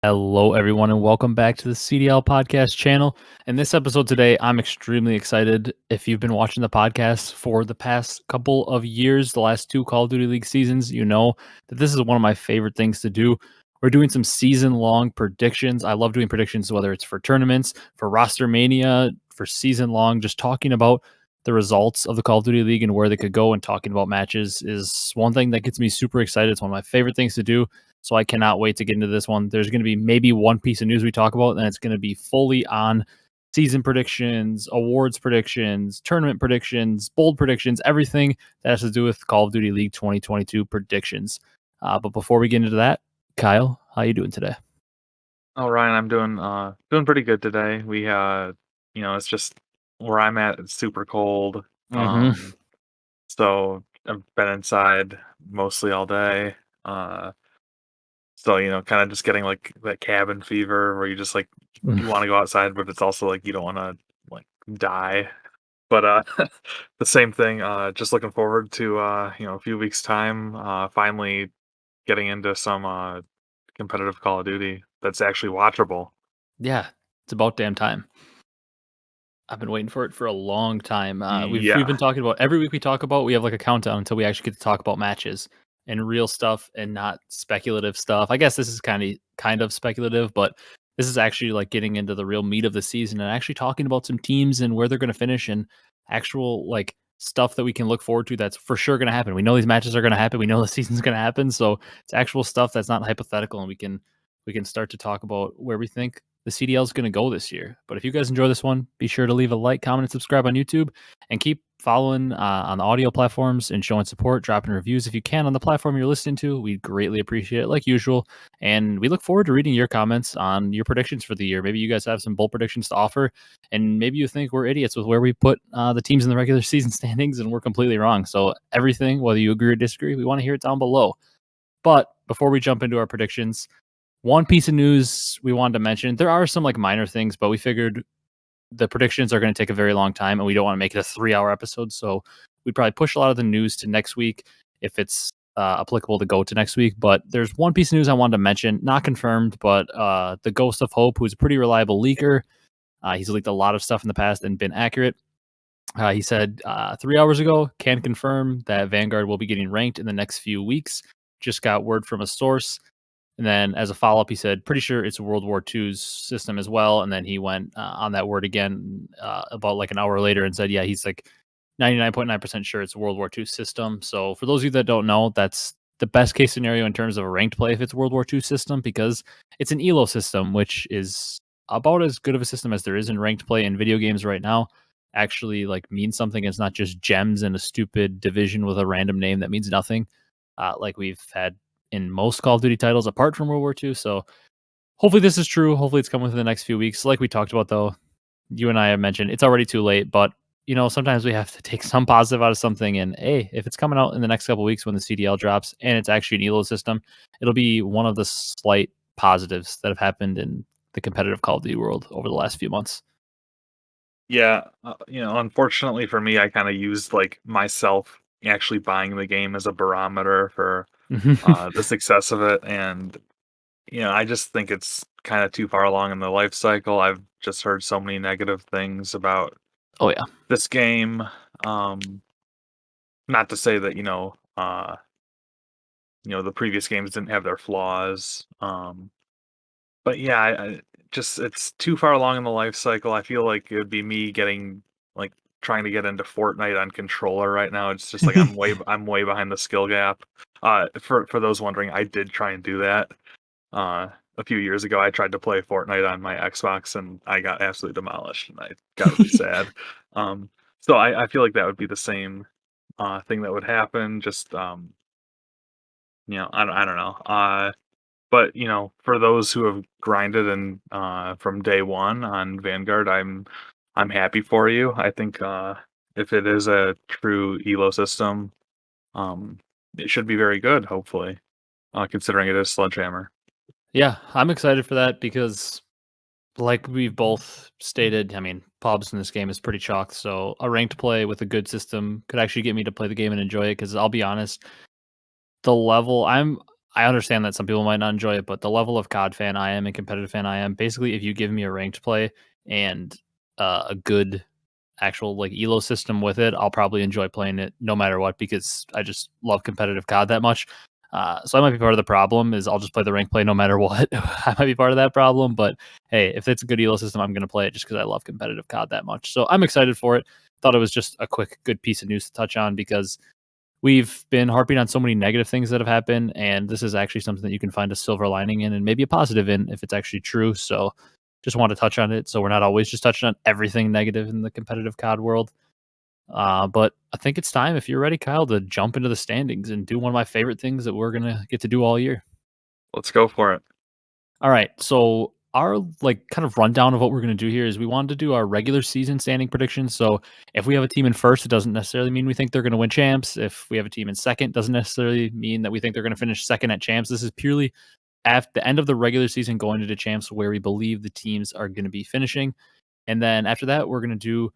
Hello, everyone, and welcome back to the CDL podcast channel. In this episode today, I'm extremely excited. If you've been watching the podcast for the past couple of years, the last two Call of Duty League seasons, you know that this is one of my favorite things to do. We're doing some season-long predictions. I love doing predictions, whether it's for tournaments, for roster mania, for season-long, just talking about the results of the Call of Duty League and where they could go and talking about matches is one thing that gets me super excited. It's one of my favorite things to do. So I cannot wait to get into this one. There's going to be maybe one piece of news we talk about, and it's going to be fully on season predictions, awards predictions, tournament predictions, bold predictions, everything that has to do with Call of Duty League 2022 predictions. But before we get into that, Kyle, how you doing today? Oh, Ryan, I'm doing pretty good today. It's just where I'm at, it's super cold. Mm-hmm. So I've been inside mostly all day. Uh, so kind of just getting like that cabin fever where you just like you want to go outside, but it's also like you don't want to like die. But the same thing. Just looking forward to a few weeks time. Finally getting into some competitive Call of Duty that's actually watchable. Yeah, it's about damn time. I've been waiting for it for a long time. We've Yeah. been talking about every week we talk about. We have like a countdown until we actually get to talk about matches and real stuff and not speculative stuff. I guess this is kind of speculative, but this is actually like getting into the real meat of the season and actually talking about some teams and where they're going to finish and actual like stuff that we can look forward to. That's for sure going to happen. We know these matches are going to happen. We know the season's going to happen. So it's actual stuff that's not hypothetical, and we can start to talk about where we think the CDL is going to go this year. But if you guys enjoy this one, be sure to leave a like, comment, and subscribe on YouTube, and keep following on the audio platforms and showing support, dropping reviews if you can on the platform you're listening to. We greatly appreciate it, like usual. And we look forward to reading your comments on your predictions for the year. Maybe you guys have some bold predictions to offer, and maybe you think we're idiots with where we put the teams in the regular season standings, and we're completely wrong. So everything, whether you agree or disagree, we want to hear it down below. But before we jump into our predictions, one piece of news we wanted to mention. There are some like minor things, but we figured the predictions are going to take a very long time and we don't want to make it a 3-hour episode. So we'd probably push a lot of the news to next week if it's applicable to go to next week. But there's one piece of news I wanted to mention, not confirmed, but the Ghost of Hope, who's a pretty reliable leaker. He's leaked a lot of stuff in the past and been accurate. He said 3 hours ago, can confirm that Vanguard will be getting ranked in the next few weeks. Just got word from a source. And then as a follow up, he said, pretty sure it's World War II's system as well. And then he went on that word again about like an hour later and said, yeah, he's like 99.9% sure it's World War II system. So for those of you that don't know, that's the best case scenario in terms of a ranked play if it's World War II system, because it's an ELO system, which is about as good of a system as there is in ranked play in video games right now. Actually, like means something. It's not just gems in a stupid division with a random name that means nothing, like we've had in most Call of Duty titles apart from World War II. So hopefully this is true. Hopefully it's coming within the next few weeks. Like we talked about, though, you and I have mentioned it's already too late, but sometimes we have to take some positive out of something. And hey, if it's coming out in the next couple of weeks when the CDL drops and it's actually an ELO system, it'll be one of the slight positives that have happened in the competitive Call of Duty world over the last few months. Yeah, unfortunately for me, I kind of used like myself actually buying the game as a barometer for the success of it, and I just think it's kind of too far along in the life cycle. I've just heard so many negative things about Oh yeah. this game. Not to say that the previous games didn't have their flaws. But yeah, I just it's too far along in the life cycle. I feel like it would be me getting like trying to get into Fortnite on controller right now. It's just like I'm way behind the skill gap. For those wondering, I did try and do that. A few years ago, I tried to play Fortnite on my Xbox and I got absolutely demolished, and I got really sad. Um, so I feel like that would be the same thing that would happen. Just I don't know. But for those who have grinded and from day one on Vanguard, I'm happy for you. I think if it is a true elo system, um, it should be very good. Hopefully, considering it is Sledgehammer. Yeah, I'm excited for that because like we've both stated, I mean, pubs in this game is pretty chalked. So a ranked play with a good system could actually get me to play the game and enjoy it. Because I'll be honest, the level I understand that some people might not enjoy it, but the level of COD fan I am and competitive fan I am, basically, if you give me a ranked play and a good actual like elo system with it, I'll probably enjoy playing it no matter what because I just love competitive COD that much. So I might be part of the problem is I'll just play the rank play no matter what. I might be part of that problem, but hey, if it's a good elo system, I'm going to play it just because I love competitive COD that much. So I'm excited for it. Thought it was just a quick, good piece of news to touch on because we've been harping on so many negative things that have happened, and this is actually something that you can find a silver lining in and maybe a positive in if it's actually true. So just want to touch on it so we're not always just touching on everything negative in the competitive COD world. But I think it's time, if you're ready, Kyle, to jump into the standings and do one of my favorite things that we're gonna get to do all year. Let's go for it. All right, so our like kind of rundown of what we're gonna do here is we wanted to do our regular season standing predictions. So if we have a team in first, it doesn't necessarily mean we think they're gonna win champs. If we have a team in second, doesn't necessarily mean that we think they're gonna finish second at champs. This is purely at the end of the regular season going into champs where we believe the teams are gonna be finishing. And then after that, we're going to do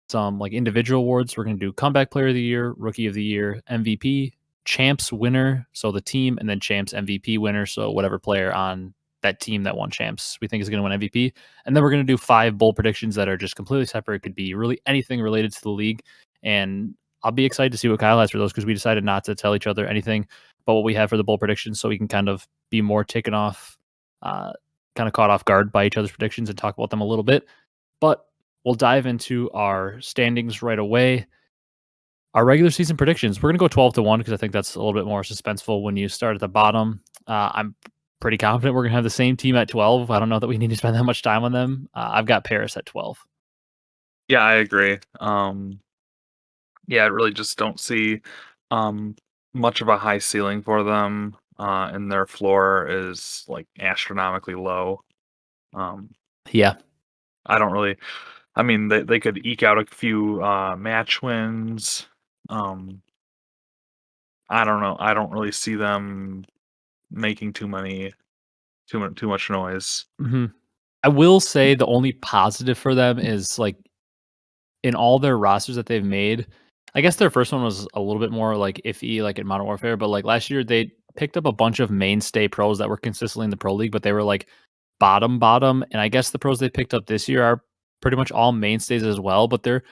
some like individual awards. We're going to do comeback player of the year, rookie of the year, MVP, champs winner, so the team, and then champs MVP winner, so whatever player on that team that won champs we think is going to win MVP. And then we're going to do 5 bold predictions that are just completely separate. It could be really anything related to the league. And I'll be excited to see what Kyle has for those because we decided not to tell each other anything but what we have for the bold predictions so we can kind of be more taken off, uh, kind of caught off guard by each other's predictions and talk about them a little bit. But we'll dive into our standings right away. Our regular season predictions. We're going to go 12-1 because I think that's a little bit more suspenseful when you start at the bottom. I'm pretty confident we're going to have the same team at 12. I don't know that we need to spend that much time on them. I've got Paris at 12. Yeah, I agree. Yeah, I really just don't see um, much of a high ceiling for them, and their floor is like astronomically low. Um, Yeah. I don't really. I mean, they could eke out a few match wins. Um, I don't know. I don't really see them making too much noise. hmm I will say the only positive for them is like in all their rosters that they've made, I guess their first one was a little bit more like iffy, like in Modern Warfare, but like last year they picked up a bunch of mainstay pros that were consistently in the pro league, but they were like bottom. And I guess the pros they picked up this year are pretty much all mainstays as well, but they're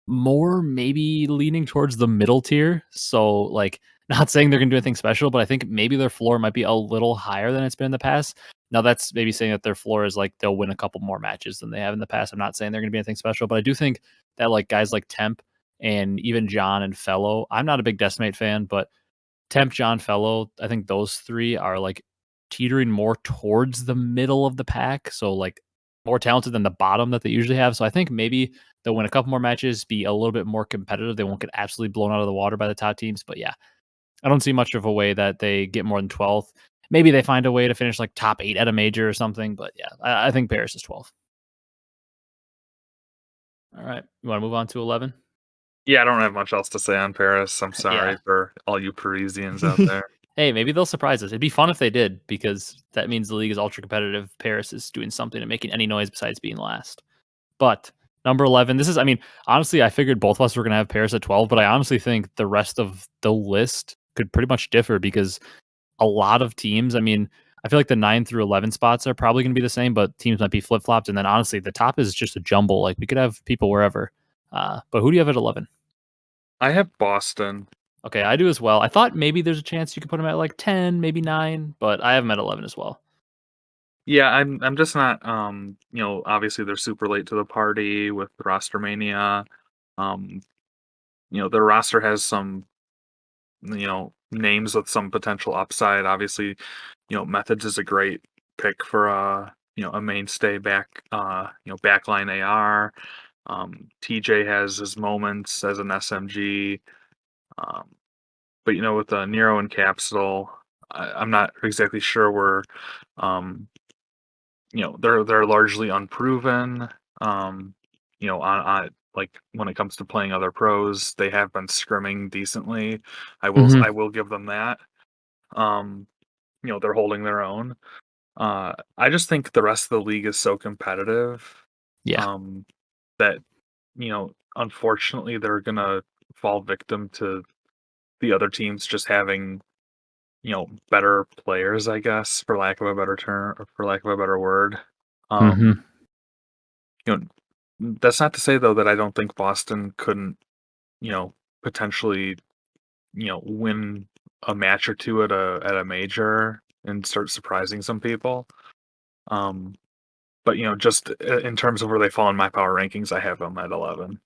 more maybe leaning towards the middle tier. So like not saying they're gonna do anything special, but I think maybe their floor might be a little higher than it's been in the past. Now that's maybe saying that their floor is like they'll win a couple more matches than they have in the past. I'm not saying they're gonna be anything special, but I do think that like guys like Temp and even John and Fellow. I'm not a big Decimate fan, but Temp, John, Fellow, I think those 3 are like teetering more towards the middle of the pack. So like more talented than the bottom that they usually have. So I think maybe they'll win a couple more matches, be a little bit more competitive. They won't get absolutely blown out of the water by the top teams. But yeah, I don't see much of a way that they get more than 12th. Maybe they find a way to finish like top 8 at a major or something. But yeah, I think Paris is 12th. All right. You want to move on to 11? Yeah, I don't have much else to say on Paris. I'm Yeah. sorry for all you Parisians out there. Hey, maybe they'll surprise us. It'd be fun if they did, because that means the league is ultra competitive. Paris is doing something and making any noise besides being last. But number 11, this is, I mean, honestly, I figured both of us were going to have Paris at 12, but I honestly think the rest of the list could pretty much differ because a lot of teams, I mean, I feel like the 9 through 11 spots are probably going to be the same, but teams might be flip flopped. And then honestly, the top is just a jumble. Like we could have people wherever. But who do you have at 11? I have Boston. Okay, I do as well. I thought maybe there's a chance you could put him at like 10, maybe 9, but I have him at 11 as well. Yeah, I'm just not obviously they're super late to the party with Rostermania. Um, their roster has some, names with some potential upside. Obviously, Methods is a great pick for a mainstay backline AR. TJ has his moments as an SMG. Um, but with Nero and Capsule, I'm not exactly sure where they're largely unproven. On like when it comes to playing other pros, they have been scrimming decently. Mhm. I will give them that. Um, they're holding their own. I just think the rest of the league is so competitive, Yeah. um, that unfortunately they're gonna fall victim to the other teams just having better players, I guess, for lack of a better term, or for lack of a better word. Um, Mhm. you know, that's not to say though that I don't think Boston couldn't, you know, potentially, win a match or two at a major and start surprising some people. Um, but just in terms of where they fall in my power rankings, I have them at 11.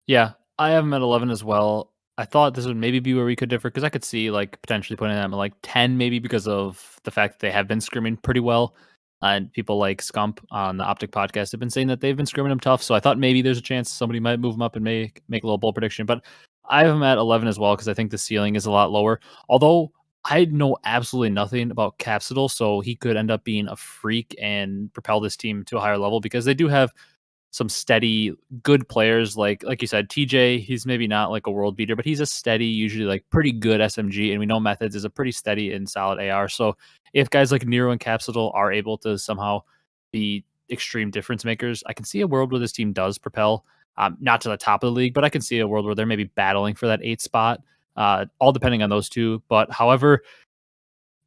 Yeah, I have them at 11 as well. I thought this would maybe be where we could differ because I could see like potentially putting them at like 10, maybe because of the fact that they have been scrimming pretty well. And people like Scump on the OpTic podcast have been saying that they've been scrimming them tough. So I thought maybe there's a chance somebody might move them up and make a little bold prediction. But I have them at 11 as well because I think the ceiling is a lot lower. Although I know absolutely nothing about Capsidal, so he could end up being a freak and propel this team to a higher level because they do have some steady good players like you said, TJ, he's maybe not like a world beater, but he's a steady, usually like pretty good SMG, and we know Methods is a pretty steady and solid AR. So if guys like Nero and Capsidal are able to somehow be extreme difference makers, I can see a world where this team does propel, not to the top of the league, but I can see a world where they're maybe battling for that 8 spot, all depending on those two. But however,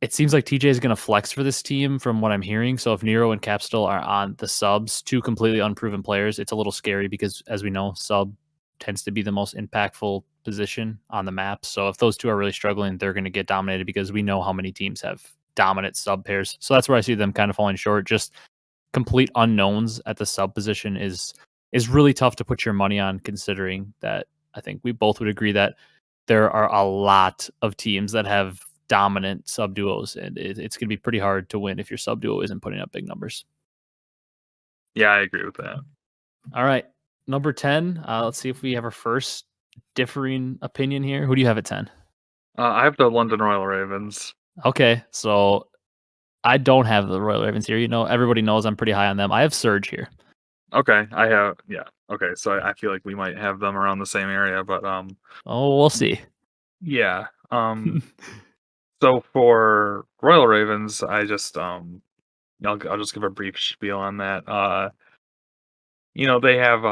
it seems like TJ is going to flex for this team from what I'm hearing. So if Nero and Capsule are on the subs, two completely unproven players, it's a little scary because, as we know, sub tends to be the most impactful position on the map. So if those two are really struggling, they're going to get dominated because we know how many teams have dominant sub pairs. So that's where I see them kind of falling short. Just complete unknowns at the sub position is really tough to put your money on, considering that I think we both would agree that there are a lot of teams that have dominant sub duos, and it's going to be pretty hard to win if your sub duo isn't putting up big numbers. Yeah, I agree with that. All right, number 10. Let's see if we have our first differing opinion here. Who do you have at 10? I have the London Royal Ravens. Okay, so I don't have the Royal Ravens here. You know, everybody knows I'm pretty high on them. I have Surge here. Okay, I have yeah. Okay, so I feel like we might have them around the same area, but Oh, we'll see. yeah. So for Royal Ravens, I'll just give a brief spiel on that. They have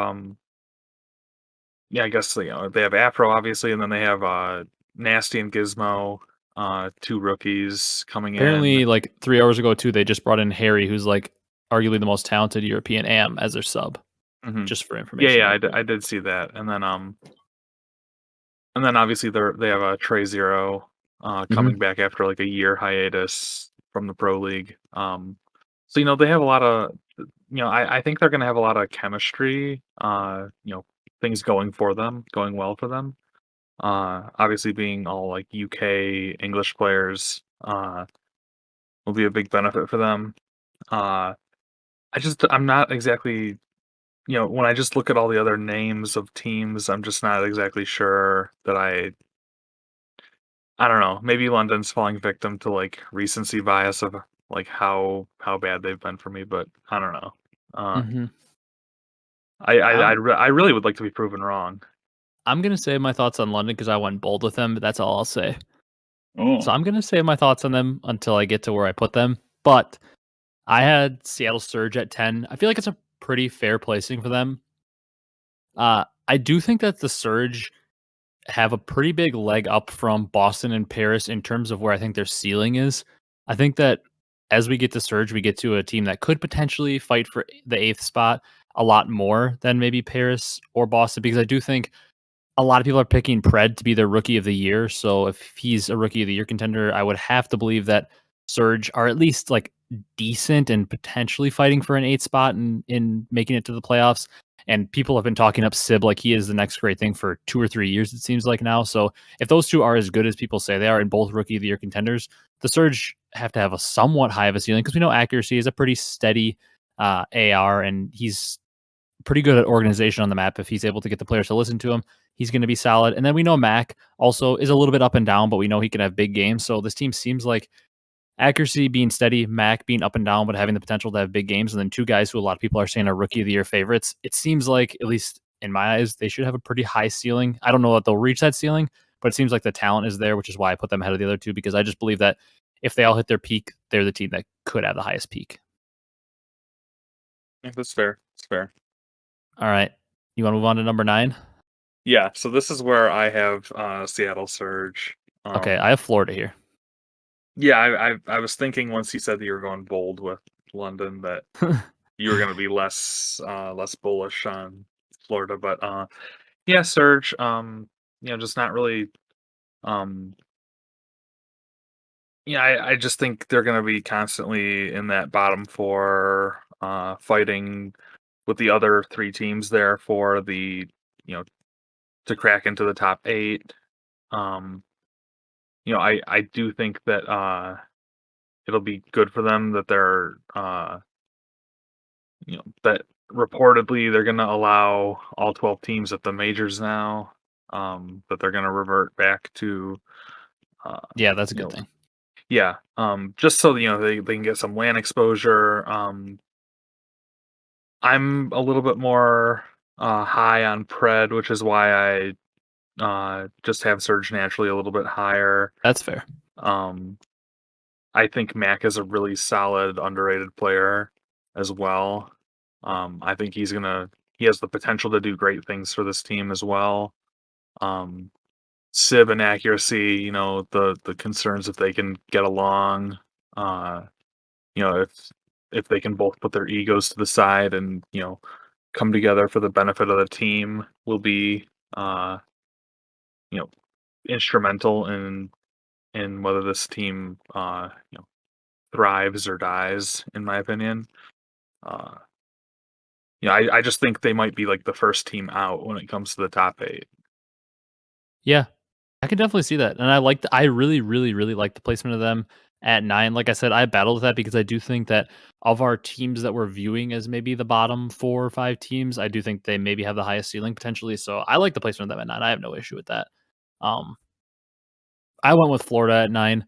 yeah, I guess they have Afro obviously, and then they have Nasty and Gizmo, two rookies coming in. Apparently, like 3 hours ago, too, they just brought in Harry, who's like arguably the most talented European AM as their sub, Hmm. just for Yeah, information yeah, real quick. I did see that, and then obviously they have a Trey Zero coming Hmm. back after like a year hiatus from the Pro League. So they have a lot of I think they're gonna have a lot of chemistry, things going well for them. Obviously being all like UK English players will be a big benefit for them. Uh I'm not exactly when I just look at all the other names of teams, I'm just not exactly sure that I don't know. Maybe London's falling victim to like recency bias of like how bad they've been for me, but I don't know. Uh, Hmm. I really would like to be proven wrong. I'm gonna say my thoughts on London because I went bold with them, but that's all I'll say. So Oh, I'm gonna say my thoughts on them until I get to where I put them. But I had Seattle Surge at 10. I feel like it's a pretty fair placing for them. I do think that the Surge have a pretty big leg up from Boston and Paris in terms of where I think their ceiling is. I think that as we get to Surge, we get to a team that could potentially fight for the eighth spot a lot more than maybe Paris or Boston, because I do think a lot of people are picking Pred to be their rookie of the year. So if he's a rookie of the year contender, I would have to believe that Surge are at least like decent and potentially fighting for an eighth spot in making it to the playoffs. And people have been talking up Sib like he is the next great thing for 2 or 3 years, it seems like now. So if those two are as good as people say they are, and both rookie of the year contenders, the Surge have to have a somewhat high of a ceiling because we know Accuracy is a pretty steady AR, and he's pretty good at organization on the map. If he's able to get the players to listen to him, he's going to be solid. And then we know Mac also is a little bit up and down, but we know he can have big games. So this team seems like Accuracy being steady, Mac being up and down, but having the potential to have big games. And then two guys who a lot of people are saying are rookie of the year favorites. It seems like, at least in my eyes, they should have a pretty high ceiling. I don't know that they'll reach that ceiling, but it seems like the talent is there, which is why I put them ahead of the other two, because I just believe that if they all hit their peak, they're the team that could have the highest peak. yeah, that's fair. It's fair. All right. You want to move on to number 9? Yeah. So this is where I have Seattle Surge. Okay. Um, I have Florida here. Yeah, I was thinking once you said that you were going bold with London that you were gonna be less bullish on Florida, but, yeah, Surge, just not really, um yeah, I just think they're gonna be constantly in that bottom 4, fighting with the other 3 teams there for you know, to crack into the top 8. Um, I do think that, it'll be good for them that that reportedly they're gonna allow all 12 teams at the majors now, that they're gonna revert back to, uh, Yeah, that's a you good know thing. yeah, just so, they can get some land exposure. I'm a little bit more, high on Pred, which is why just have Surge naturally a little bit higher. That's fair. Um, I think Mac is a really solid, underrated player as well. I think he has the potential to do great things for this team as well. Um, Sib and accuracy, the concerns if they can get along, uh, if they can both put their egos to the side and, come together for the benefit of the team will be, uh, you know, instrumental in whether this team, thrives or dies, in my opinion. Uh, I just think they might be like the first team out when it comes to the top 8. Yeah, I can definitely see that, and I really, really, really like the placement of them at 9. Like I said, I battled with that because I do think that of our teams that we're viewing as maybe the bottom 4 or 5 teams, I do think they maybe have the highest ceiling potentially, so I like the placement of them at 9. I have no issue with that. Um, I went with Florida at 9.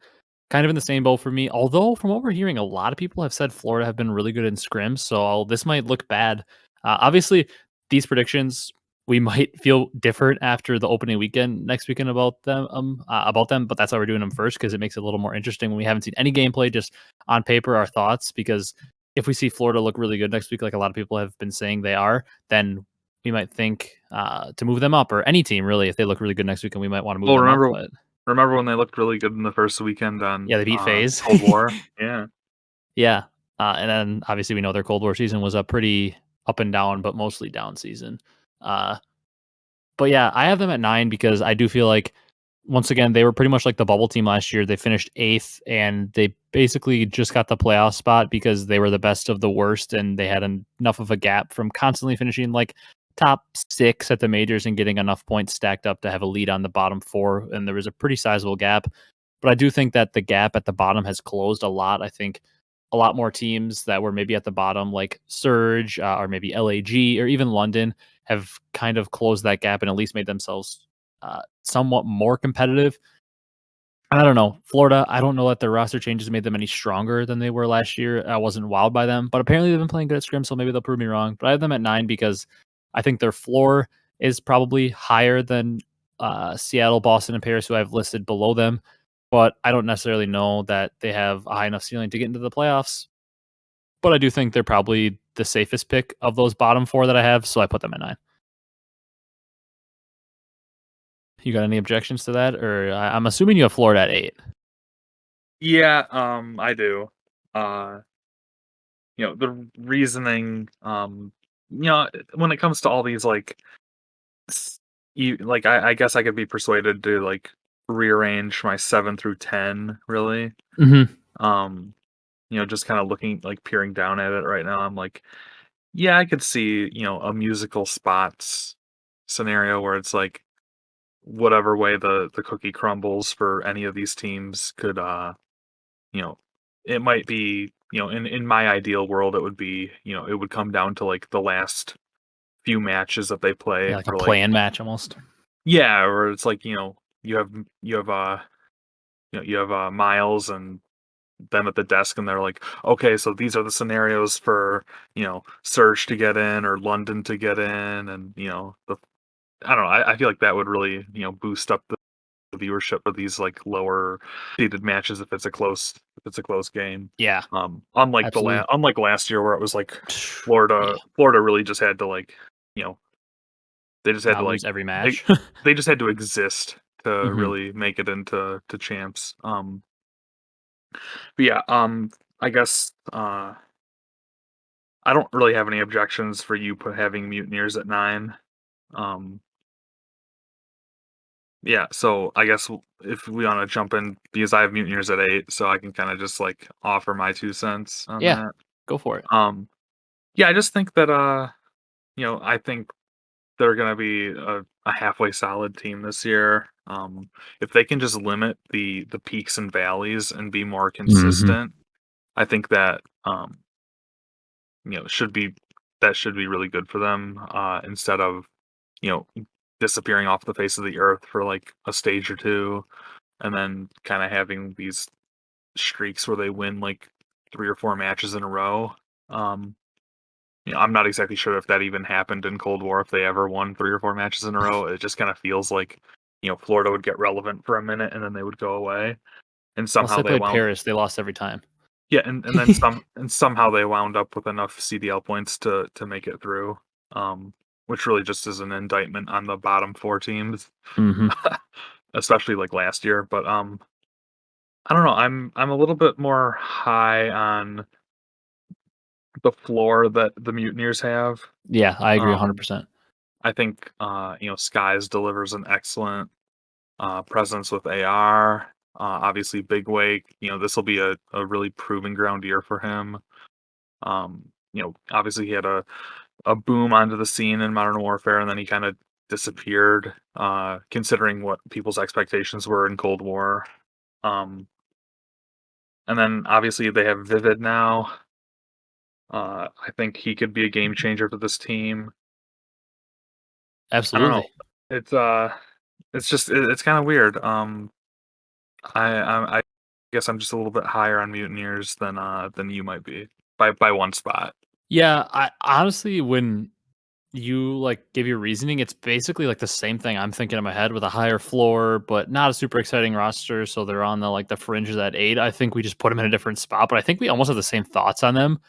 Kind of in the same boat for me. Although from what we're hearing, a lot of people have said Florida have been really good in scrims, so this might look bad. Obviously, these predictions we might feel different after the opening weekend next weekend about them. But that's why we're doing them first because it makes it a little more interesting when we haven't seen any gameplay, just on paper, our thoughts. Because if we see Florida look really good next week, like a lot of people have been saying they are, then we might think to move them up, or any team really, if they look really good next week, and we might want to move Well, them up. But remember when they looked really good in the first weekend yeah, on, they beat Faze. Cold War? Yeah. Yeah, and then obviously we know their Cold War season was a pretty up and down, but mostly down season. Uh, but yeah, I have them at 9 because I do feel like once again they were pretty much like the bubble team last year. They finished 8th, and they basically just got the playoff spot because they were the best of the worst, and they had enough of a gap from constantly finishing like top 6 at the majors and getting enough points stacked up to have a lead on the bottom 4, and there was a pretty sizable gap. But I do think that the gap at the bottom has closed a lot. I think a lot more teams that were maybe at the bottom, like Surge or maybe LAG or even London, have kind of closed that gap and at least made themselves somewhat more competitive. I don't know. Florida, I don't know that their roster changes made them any stronger than they were last year. I wasn't wowed by them, but apparently they've been playing good at scrim, so maybe they'll prove me wrong. But I have them at 9 because I think their floor is probably higher than Seattle, Boston, and Paris, who I've listed below them. But I don't necessarily know that they have a high enough ceiling to get into the playoffs. But I do think they're probably the safest pick of those bottom 4 that I have, so I put them at 9. You got any objections to that? Or I'm assuming you have Florida at 8. Yeah, I do. Uh, the reasoning, when it comes to all these, like, I guess I could be persuaded to, like, rearrange my 7 through 10, really. Mhm. Um, just kinda looking, like, peering down at it right now, I'm like, yeah, I could see, a musical spots scenario where it's like whatever way the cookie crumbles for any of these teams could, you know, it might be, in my ideal world, it would be, it would come down to like the last few matches that they Yeah, play like a for like, play-in match almost. yeah, or it's like, you have Miles and them at the desk and they're like, okay, so these are the scenarios for, Surge to get in or London to get in, and I don't know, I feel like that would really, boost up the viewership of these like lower seeded matches if it's a close game. Yeah, Unlike absolutely. unlike last year where it was like Yeah, Florida really just had to like, you know, they just had to not like lose every they, match. they just had to exist to Mhm. really make it into to champs. But yeah, I guess I don't really have any objections for you having Mutineers at 9. Um, yeah, so I guess if we want to jump in, because I have Mutineers at 8, so I can kind of just like offer my 2 cents on Yeah, that. go for it. Yeah, I just think that I think they're gonna be a halfway solid team this year. If they can just limit the peaks and valleys and be more Mhm. consistent, I think that should be that should be really good for them. Instead of you know disappearing off the face of the earth for like a stage or two, and then kind of having these streaks where they win like 3 or 4 matches in a row. Um, I'm not exactly sure if that even happened in Cold War, if they ever won 3 or 4 matches in a row. It just kind of feels like, Florida would get relevant for a minute and then they would go away. And Unless somehow they they played wound Paris, they lost every time. yeah, and then somehow they wound up with enough CDL points to make it through. Um, which really just is an indictment on the bottom 4 teams, Mhm. especially like last year. But I don't know. I'm a little bit more high on the floor that the Mutineers have. Yeah, I agree Um, 100%. I think Skies delivers an excellent presence with AR. Obviously, Big Wake. This will be a really proving ground year for him. Obviously he had a boom onto the scene in Modern Warfare, and then he kind of disappeared. Considering what people's expectations were in Cold War. Um, and then obviously they have Vivid now. I think he could be a game changer for this team. I don't know. Absolutely. It's it's just it's kind of weird. I guess I'm just a little bit higher on Mutineers than you might be by 1 spot. Yeah, I honestly, when you, like, give your reasoning, it's basically, like, the same thing I'm thinking in my head with a higher floor, but not a super exciting roster, so they're on the fringe of that 8. I think we just put them in a different spot, but I think we almost have the same thoughts on them.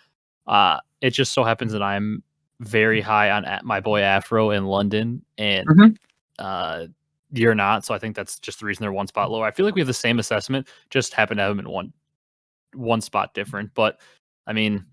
It just so happens that I'm very high on my boy Afro in London, and Mhm. uh, you're not. So I think that's just the reason they're 1 spot lower. I feel like we have the same assessment, just happen to have them in one spot different. But I mean,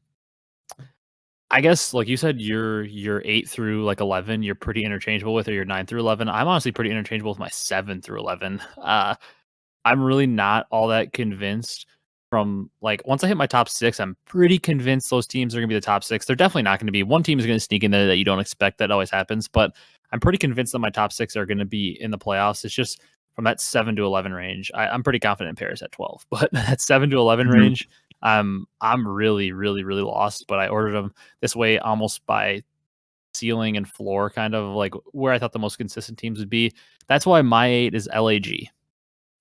I guess like you said, you're 8 through like 11. You're pretty interchangeable with, or you're 9 through 11. I'm honestly pretty interchangeable with my 7 through 11. I'm really not all that convinced from like once I hit my top 6, I'm pretty convinced those teams are going to be the top 6. They're definitely not going to be one team is going to sneak in there that you don't expect. That always happens, but I'm pretty convinced that my top 6 are going to be in the playoffs. It's just from that 7 to 11 range. I'm pretty confident in Paris at 12, but that 7 to 11 Mhm. range, I'm really, really, really lost. But I ordered them this way almost by ceiling and floor, kind of like where I thought the most consistent teams would be. That's why my 8 is LAG.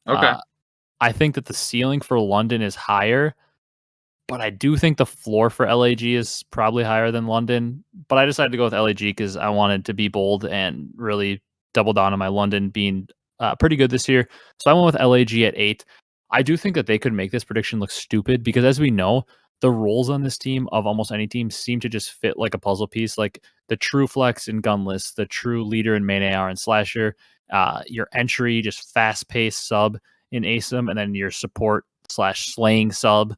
Okay. Uh, I think that the ceiling for London is higher, but I do think the floor for LAG is probably higher than London. But I decided to go with LAG because I wanted to be bold and really double down on my London being pretty good this year. So I went with LAG at 8. I do think that they could make this prediction look stupid because, as we know, the roles on this team of almost any team seem to just fit like a puzzle piece. Like the true flex and gunless, the true leader in main AR and slasher, your entry, just fast paced sub in ASIM, and then your support slash slaying sub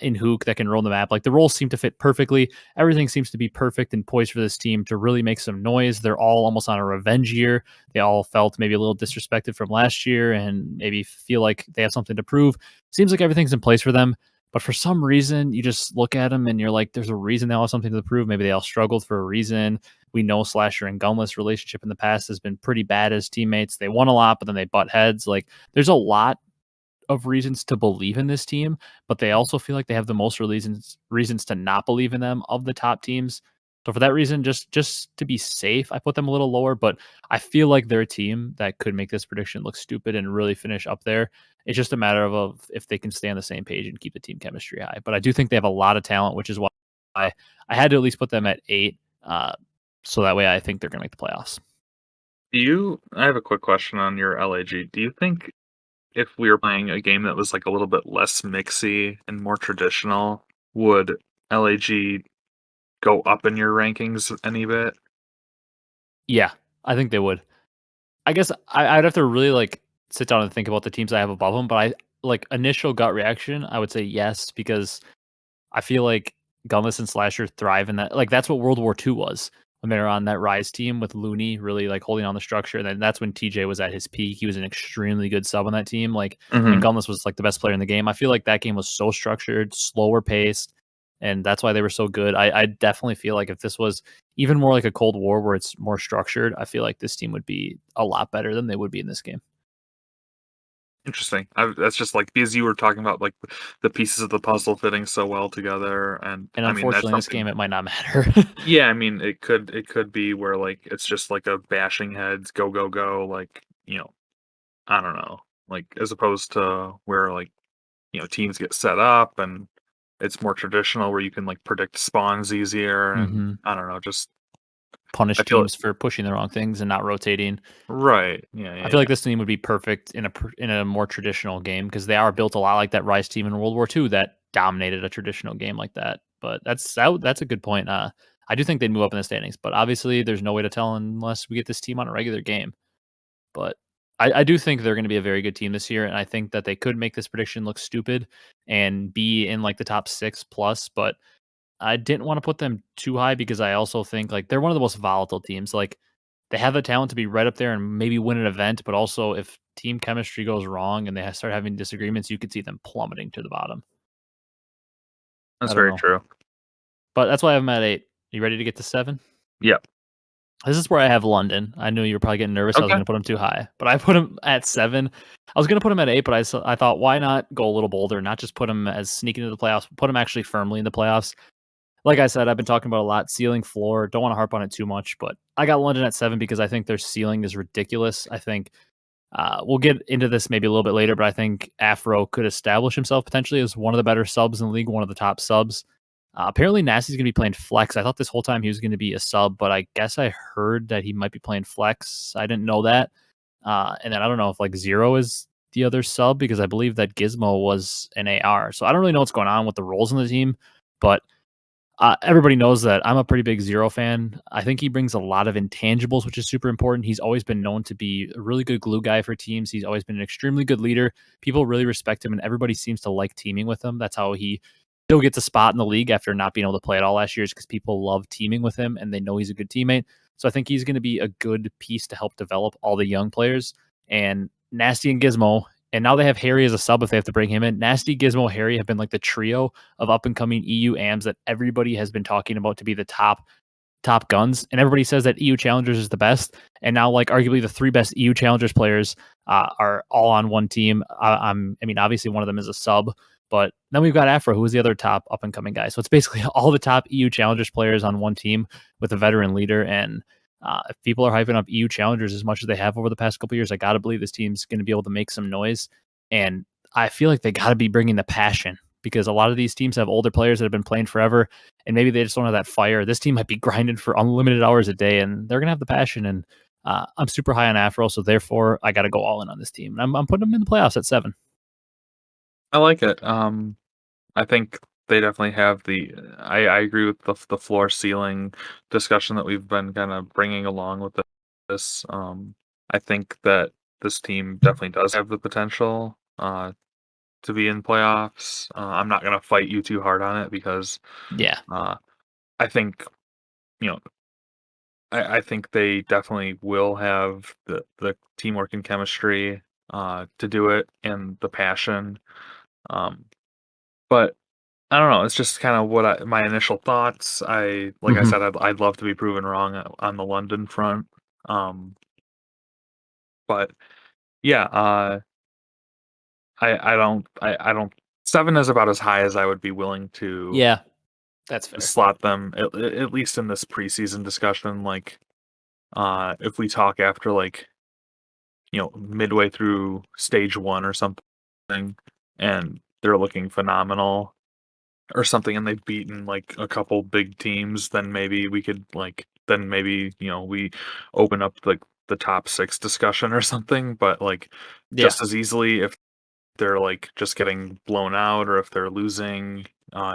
in Hook that can roll the map. Like the roles seem to fit perfectly. Everything seems to be perfect and poised for this team to really make some noise. They're all almost on a revenge year. They all felt maybe a little disrespected from last year and maybe feel like they have something to prove. Seems like everything's in place for them. But for some reason, you just look at them and you're like, there's a reason they all have something to prove. Maybe they all struggled for a reason. We know Slasher and Gunless relationship in the past has been pretty bad as teammates. They won a lot, but then they butt heads. Like there's a lot of reasons to believe in this team, but they also feel like they have the most reasons to not believe in them of the top teams. So for that reason, just to be safe, I put them a little lower, but I feel like they're a team that could make this prediction look stupid and really finish up there. It's just a matter of if they can stay on the same page and keep the team chemistry high. But I do think they have a lot of talent, which is why I had to at least put them at 8. So that way I think they're going to make the playoffs. I have a quick question on your LAG. Do you think if we were playing a game that was like a little bit less mixy and more traditional, would LAG go up in your rankings any bit? Yeah, I think they would. I guess I'd have to really like sit down and think about the teams I have above them, but like initial gut reaction, I would say yes, because I feel like Gunless and Slasher thrive in that. Like that's what World War II was when they were on that Rise team with Looney really like holding on the structure. And then that's when TJ was at his peak. He was an extremely good sub on that team. Like, and Mhm. Gunless was like the best player in the game. I feel like that game was so structured, slower paced, and that's why they were so good. I definitely feel like if this was even more like a Cold War where it's more structured, I feel like this team would be a lot better than they would be in this game. Interesting. That's just like because you were talking about like the pieces of the puzzle fitting so well together, and And I mean that's unfortunately, in this something. game, it might not matter. Yeah, I mean it could be where like it's just like a bashing heads, go go go, like I don't know, like as opposed to where like teams get set up and it's more traditional where you can like predict spawns easier, and hmm I don't know, just Punish I feel it. teams for pushing the wrong things and not rotating. Right. Yeah. I Yeah. feel Yeah. like this team would be perfect in a more traditional game because they are built a lot like that Rise team in World War II that dominated a traditional game like that. But that's a good point. I do think they'd move up in the standings, but obviously there's no way to tell unless we get this team on a regular game. But I do think they're going to be a very good team this year, and I think that they could make this prediction look stupid and be in like the top 6 plus. But I didn't want to put them too high because I also think like they're one of the most volatile teams. Like they have the talent to be right up there and maybe win an event, but also if team chemistry goes wrong and they start having disagreements, you could see them plummeting to the bottom. That's I don't very know, true. but that's why I have them at 8. You ready to get to 7? Yeah. This is where I have London. I knew you were probably getting nervous. I was Okay. going to put them too high, but I put them at 7. I was going to put them at 8, but I thought why not go a little bolder, not just put them as sneaking into the playoffs, but put them actually firmly in the playoffs. Like I said, I've been talking about a lot, ceiling, floor. Don't want to harp on it too much, but I got London at 7 because I think their ceiling is ridiculous. I think we'll get into this maybe a little bit later, but I think Afro could establish himself potentially as one of the better subs in the league, one of the top subs. Apparently, Nasty's going to be playing flex. I thought this whole time he was going to be a sub, but I guess I heard that he might be playing flex. I didn't know that. And then I don't know if like Zero is the other sub because I believe that Gizmo was an AR. So I don't really know what's going on with the roles in the team, but everybody knows that I'm a pretty big Zero fan. I think he brings a lot of intangibles, which is super important. He's always been known to be a really good glue guy for teams. He's always been an extremely good leader. People really respect him, and everybody seems to like teaming with him. That's how he still gets a spot in the league after not being able to play at all last year, is because people love teaming with him and they know he's a good teammate. So I think he's going to be a good piece to help develop all the young players. And Nasty and Gizmo, and now they have Harry as a sub if they have to bring him in. Nasty, Gizmo, Harry have been like the trio of up and coming EU AMs that everybody has been talking about to be the top guns, and everybody says that EU Challengers is the best. And now, like arguably, the 3 best EU Challengers players are all on one team. I mean, obviously, one of them is a sub, but then we've got Afro, who is the other top up and coming guy. So it's basically all the top EU Challengers players on one team with a veteran leader. And if people are hyping up EU Challengers as much as they have over the past couple years, I got to believe this team's going to be able to make some noise. And I feel like they got to be bringing the passion because a lot of these teams have older players that have been playing forever and maybe they just don't have that fire. This team might be grinding for unlimited hours a day, and they're gonna have the passion. And I'm super high on Afro, so therefore I got to go all in on this team. And I'm putting them in the playoffs at 7. I like it. I think they definitely have the. I agree with the floor ceiling discussion that we've been kind of bringing along with this. I think that this team definitely does have the potential to be in playoffs. I'm not gonna fight you too hard on it because Yeah. uh, I think you know I think they definitely will have the teamwork and chemistry to do it and the passion. Um, but I don't know. It's just kind of my initial thoughts. Like I hmm said, I'd love to be proven wrong on the London front. Um, but yeah, I don't. 7 is about as high as I would be willing to Yeah, that's fair. slot them at least in this preseason discussion. Like, if we talk after like midway through stage 1 or something, and they're looking phenomenal or something, and they've beaten like a couple big teams, then maybe we could like then maybe we open up like the top 6 discussion or something. But like Yeah, just as easily if they're like just getting blown out or if they're losing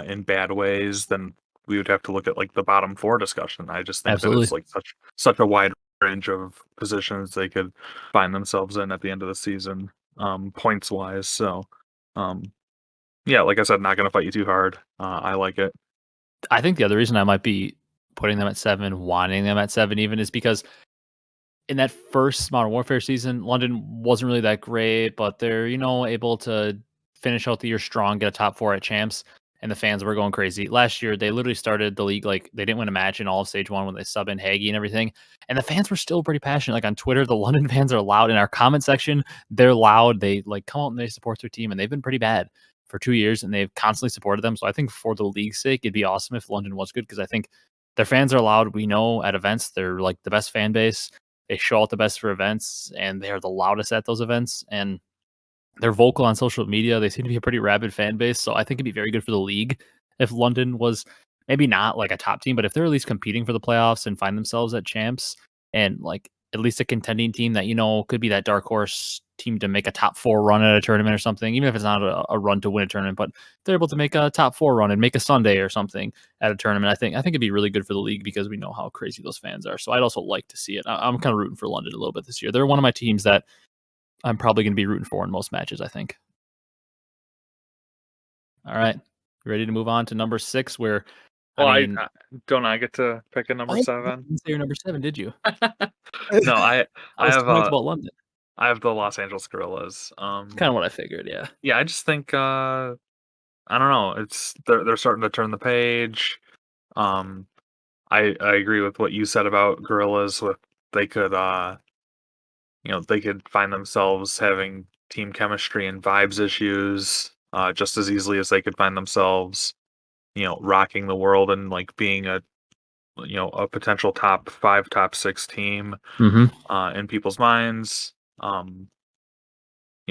in bad ways, then we would have to look at like the bottom 4 discussion. I just think that it's absolutely. like such a wide range of positions they could find themselves in at the end of the season, points wise. So Um, yeah, like I said, not gonna fight you too hard. I like it. I think the other reason I might be putting them at 7, wanting them at 7 even, is because in that first Modern Warfare season, London wasn't really that great, but they're, able to finish out the year strong, get a top 4 at champs, and the fans were going crazy. Last year, they literally started the league like they didn't win a match in all of stage 1 when they sub in Haggy and everything. And the fans were still pretty passionate. Like on Twitter, the London fans are loud. In our comment section, they're loud. They like come out and they support their team, and they've been pretty bad for 2 years, and they've constantly supported them. So I think for the league's sake, it'd be awesome if London was good, because I think their fans are loud. We know at events they're like the best fan base. They show out the best for events, and they are the loudest at those events. And they're vocal on social media. They seem to be a pretty rabid fan base. So I think it'd be very good for the league if London was maybe not like a top team, but if they're at least competing for the playoffs and find themselves at champs, and like at least a contending team that, could be that dark horse team to make a top 4 run at a tournament or something, even if it's not a run to win a tournament, but they're able to make a top 4 run and make a Sunday or something at a tournament. I think it'd be really good for the league, because we know how crazy those fans are. So I'd also like to see it. I'm kind of rooting for London a little bit this year. They're one of my teams that I'm probably going to be rooting for in most matches, I think. All right. Ready to move on to number 6, where, Well, I don't I get to pick a number oh, 7? you didn't say your number 7, did you? No, I I was have too hyped about London. I have the Los Angeles Gorillas. Kinda what I figured, yeah. Yeah, I just think I don't know. It's they're starting to turn the page. Um, I agree with what you said about Gorillas. With they could they could find themselves having team chemistry and vibes issues just as easily as they could find themselves rocking the world and like being a potential top 5, top 6 team Mhm. in people's minds. Um,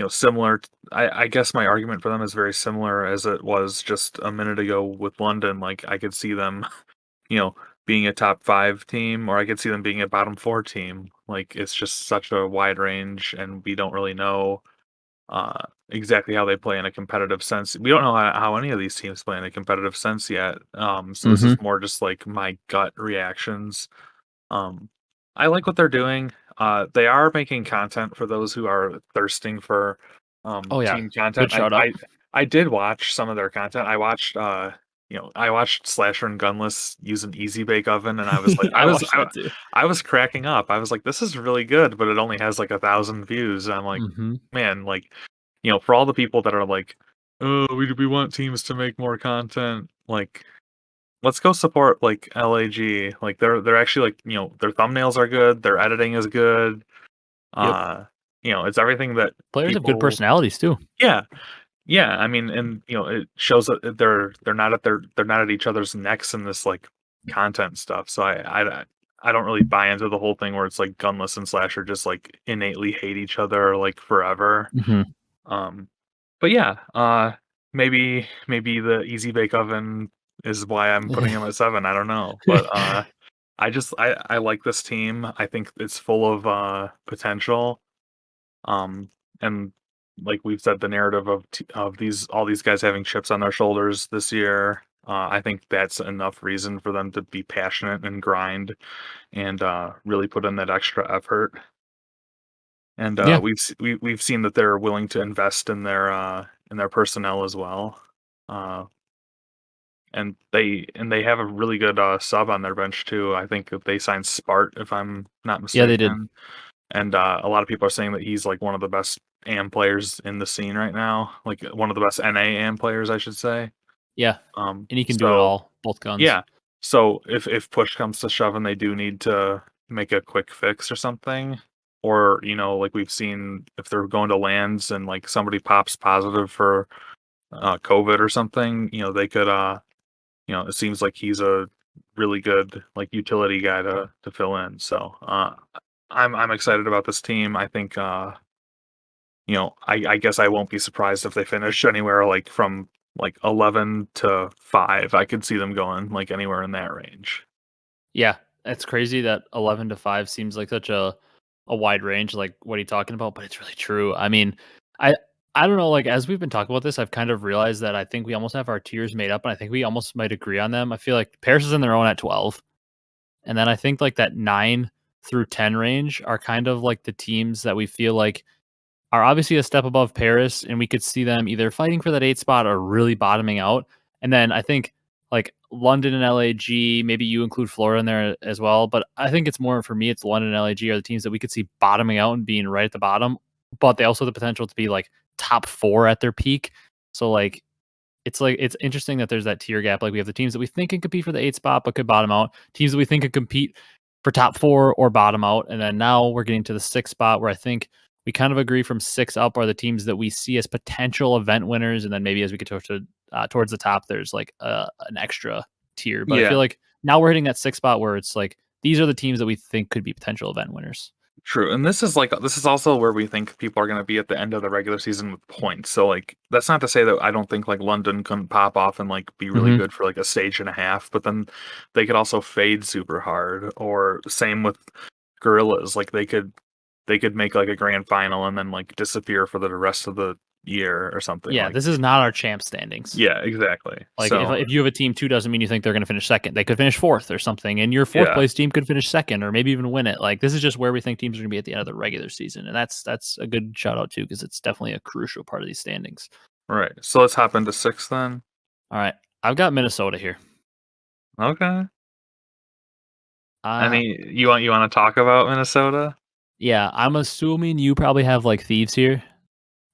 similar. I guess my argument for them is very similar as it was just a minute ago with London. Like I could see them, you know, being a top 5 team, or I could see them being a bottom 4 team. Like it's just such a wide range, and we don't really know exactly how they play in a competitive sense. We don't know how any of these teams play in a competitive sense yet. So this is Mhm. more just like my gut reactions. Um, I like what they're doing. They are making content for those who are thirsting for Oh, yeah. team content. Good shout out. I did watch some of their content. I watched I watched Slasher and Gunless use an easy bake oven, and I was like I watched that too. I was cracking up. I was like, this is really good, but it only has like 1,000 views. And I'm like, Mhm. man, like for all the people that are like, oh, we want teams to make more content, like let's go support like LAG. Like they're actually like, their thumbnails are good, their editing is good. Yep. Uh, it's everything that Players have good people. personalities too. Yeah. Yeah, I mean, and it shows that they're not at each other's necks in this like content stuff. So I don't really buy into the whole thing where it's like Gunless and Slasher just like innately hate each other like forever. Mhm. Um, but yeah, maybe the easy bake oven is why I'm putting him at 7. I don't know, but I like this team. I think it's full of potential. Um, and like we've said, the narrative of these all these guys having chips on their shoulders this year. I think that's enough reason for them to be passionate and grind and really put in that extra effort. And Yeah. we've seen that they're willing to invest in their personnel as well. Uh, and they have a really good sub on their bench too. I think that they signed Spart, if I'm not Yeah, they did. mistaken. And a lot of people are saying that he's like one of the best AM players in the scene right now, like one of the best NA AM players, I should say. Yeah. Um, And he can do it so all, both guns. yeah, so if push comes to shove and they do need to make a quick fix or something, or like we've seen if they're going to lands and like somebody pops positive for COVID or something, they could it seems like he's a really good like utility guy to fill in. So I'm excited about this team. I think I guess I won't be surprised if they finish anywhere like from like 11 to 5. I could see them going like anywhere in that range. Yeah. It's crazy that 11 to 5 seems like such a wide range, like what are you talking about? But it's really true. I I don't know, like as we've been talking about this, I've kind of realized that I think we almost have our tiers made up, and I think we almost might agree on them. I feel like Paris is in their own at 12. And then I think like that 9 through 10 range are kind of like the teams that we feel like are obviously a step above Paris, and we could see them either fighting for that 8 spot or really bottoming out. And then I think like London and LAG, maybe you include Florida in there as well. But I think it's more for me, it's London and LAG are the teams that we could see bottoming out and being right at the bottom. But they also have the potential to be like top 4 at their peak. So like it's interesting that there's that tier gap. Like we have the teams that we think can compete for the 8 spot but could bottom out. Teams that we think could compete for top 4 or bottom out. And then now we're getting to the 6 spot where I think we kind of agree from 6 up are the teams that we see as potential event winners. And then maybe as we get towards the top, there's like an extra tier. But I feel Yeah. like now we're hitting that 6 spot where it's like these are the teams that we think could be potential event winners. True, and this is also where we think people are going to be at the end of the regular season with points. So like that's not to say that I don't think like London couldn't pop off and like be really Hmm. good for like a stage and a half, but then they could also fade super hard. Or same with Gorillas, like they could make like a grand final and then like disappear for the rest of the year or something. Yeah, Like this is not our champ standings. yeah, exactly. Like So if you have a team 2 doesn't mean you think they're gonna finish second. They could finish 4th or something, and your 4th yeah, place team could finish second or maybe even win it. Like this is just where we think teams are gonna be at the end of the regular season, and that's a good shout out too because it's definitely a crucial part of these standings. right. So let's hop into six then. All right, I've got Minnesota here. Okay. Uh Any you want to talk about Minnesota? yeah, I'm assuming you probably have like Thieves here.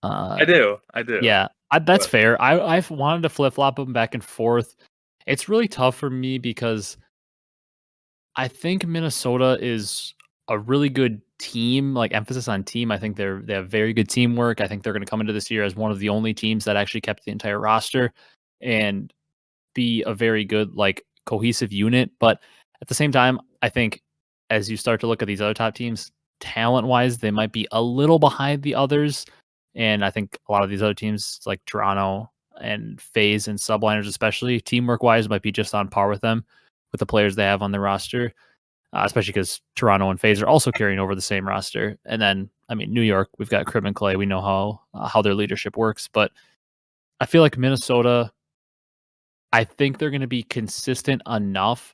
Uh I do. yeah, that's fair. I've wanted to flip flop them back and forth. It's really tough for me because I think Minnesota is a really good team, like emphasis on team. I think they have very good teamwork. I think they're going to come into this year as one of the only teams that actually kept the entire roster and be a very good like cohesive unit. But at the same time, I think as you start to look at these other top teams, talent wise, they might be a little behind the others. And I think a lot of these other teams like Toronto and Faze and Subliners, especially teamwork wise, might be just on par with them with the players they have on their roster, especially because Toronto and FaZe are also carrying over the same roster. And then, I mean, New York, we've got Crib and Clay. We know how their leadership works, but I feel like Minnesota. I think they're going to be consistent enough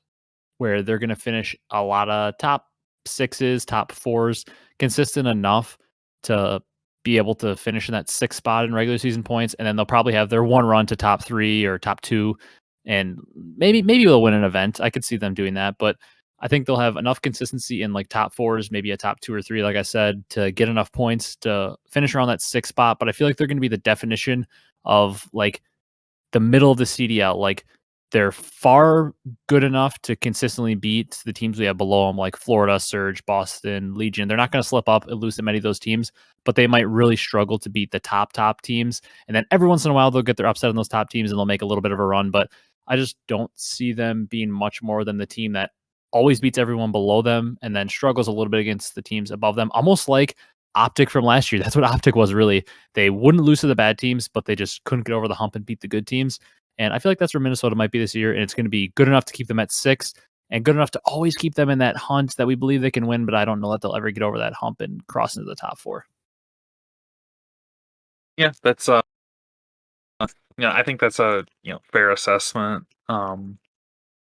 where they're going to finish a lot of top sixes, top fours, consistent enough to be able to finish in that sixth spot in regular season points, and then they'll probably have their one run to top 3 or top 2, and maybe they'll win an event. I could see them doing that, but I think they'll have enough consistency in like top fours, maybe a top 2 or 3, like I said, to get enough points to finish around that sixth spot. But I feel like they're going to be the definition of like the middle of the CDL. Like they're far good enough to consistently beat the teams we have below them, like Florida, Surge, Boston, Legion. They're not going to slip up and lose to many of those teams, but they might really struggle to beat the top teams. And then every once in a while, they'll get their upset on those top teams and they'll make a little bit of a run. But I just don't see them being much more than the team that always beats everyone below them and then struggles a little bit against the teams above them, almost like OpTic from last year. That's what OpTic was really. They wouldn't lose to the bad teams, but they just couldn't get over the hump and beat the good teams. And I feel like that's where Minnesota might be this year. And it's going to be good enough to keep them at 6 and good enough to always keep them in that hunt that we believe they can win. But I don't know that they'll ever get over that hump and cross into the top 4. Yeah, that's yeah, I think that's a fair assessment. I don't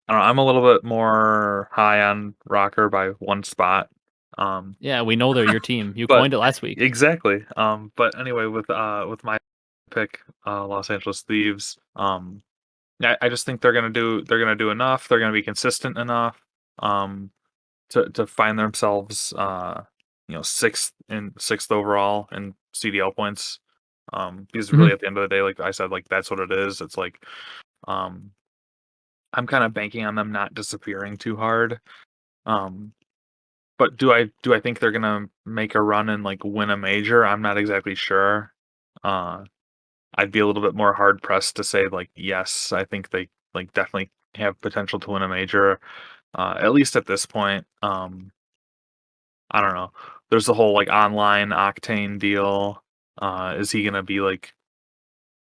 know, I'm a little bit more high on Rocker by one spot. Um, Yeah, we know they're your team. You but coined it last week. exactly. But anyway, with my pick, Los Angeles Thieves. I just think they're gonna do enough. They're gonna be consistent enough. Um, to find themselves sixth overall in CDL points. Because Mhm. really at the end of the day, like I said, like that's what it is. It's like um I'm kind of banking on them not disappearing too hard. Um, but do I think they're gonna make a run and like win a major? I'm not exactly sure. Uh, I'd be a little bit more hard pressed to say like yes, I think they like definitely have potential to win a major. At least at this point. I don't know. There's the whole like online Octane deal. Is he gonna be like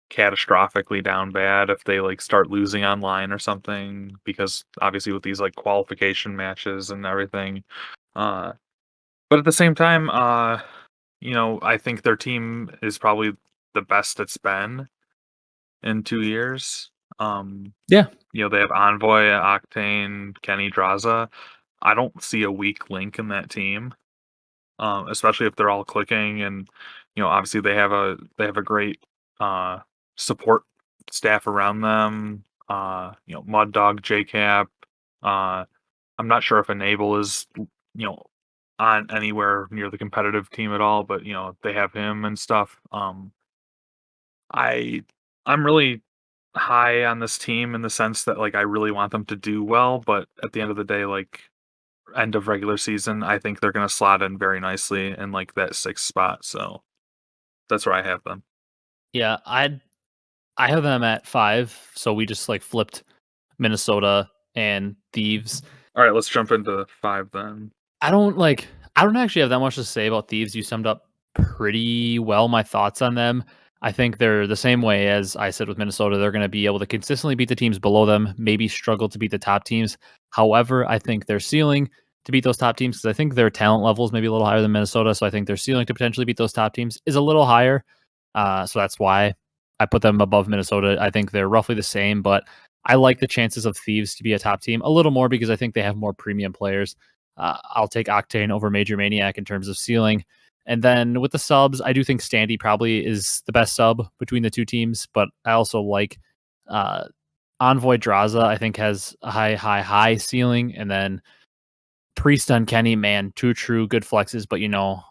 catastrophically down bad if they like start losing online or something? Because obviously with these like qualification matches and everything. Uh, but at the same time, I think their team is probably the best it's been in 2 years. Um, Yeah. they have Envoy, Octane, Kenny Draza. I don't see a weak link in that team. Especially if they're all clicking and obviously they have a great uh support staff around them. Mud Dog, JCap. Uh, I'm not sure if Enable is you know on anywhere near the competitive team at all, but they have him and stuff. I I'm really high on this team in the sense that like I really want them to do well, but at the end of the day, like end of regular season, I think they're gonna slot in very nicely in like that sixth spot. So that's where I have them. Yeah, I have them at 5, so we just like flipped Minnesota and Thieves. All right, let's jump into five then. I don't like I don't actually have that much to say about Thieves. You summed up pretty well my thoughts on them. I think they're the same way as I said with Minnesota. They're going to be able to consistently beat the teams below them, maybe struggle to beat the top teams. However, I think their ceiling to beat those top teams, because I think their talent level is maybe a little higher than Minnesota. So I think their ceiling to potentially beat those top teams is a little higher. So that's why I put them above Minnesota. I think they're roughly the same, but I like the chances of Thieves to be a top team a little more because I think they have more premium players. I'll take Octane over Major Maniac in terms of ceiling. And then with the subs, I do think Standy probably is the best sub between the two teams, but I also like uh, Envoy Draza, I think has a high ceiling. And then Priest on Kenny, man, two true good flexes, but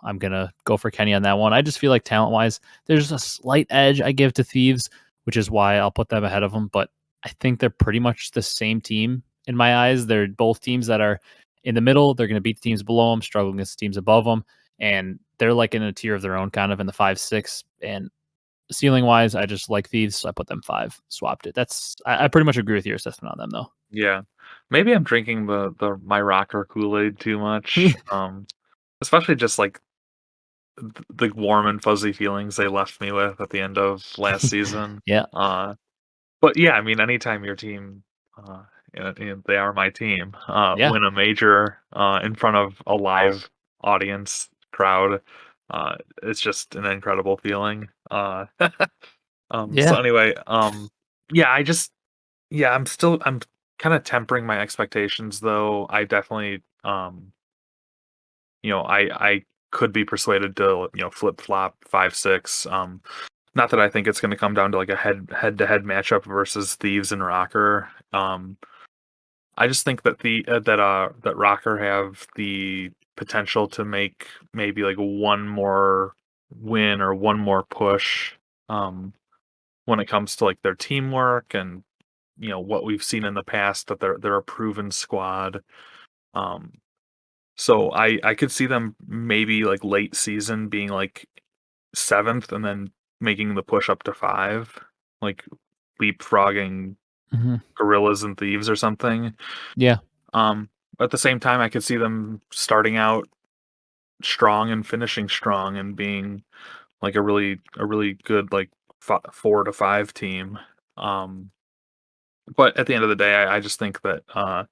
I'm gonna go for Kenny on that one. I just feel like talent wise, there's a slight edge I give to Thieves, which is why I'll put them ahead of them. But I think they're pretty much the same team in my eyes. They're both teams that are in the middle. They're gonna beat the teams below them, struggle against the teams above them, and they're like in a tier of their own, kind of in the 5-6. And ceiling wise, I just like Thieves, so I put them 5. Swapped it. I pretty much agree with your assessment on them though. Yeah, maybe I'm drinking the my rocker Kool-Aid too much. Especially just like the warm and fuzzy feelings they left me with at the end of last season. Yeah, But yeah, I mean, anytime your team, they are my team, yeah, win a major in front of a live audience crowd, it's just an incredible feeling. So yeah. anyway, yeah, I'm kind of tempering my expectations though. I definitely, I could be persuaded to flip flop 5-6. Not that I think it's going to come down to like a head to head matchup versus Thieves and Rocker. I just think that that Rocker have the potential to make maybe like one more win or one more push um, when it comes to like their teamwork and what we've seen in the past that they're a proven squad. Um, so I could see them maybe like late season being like seventh and then making the push up to five, like leapfrogging Mhm. gorillas and thieves or something. Yeah. Um, at the same time, I could see them starting out strong and finishing strong and being like a really good like 4 to 5 team. Um, but at the end of the day, I just think that I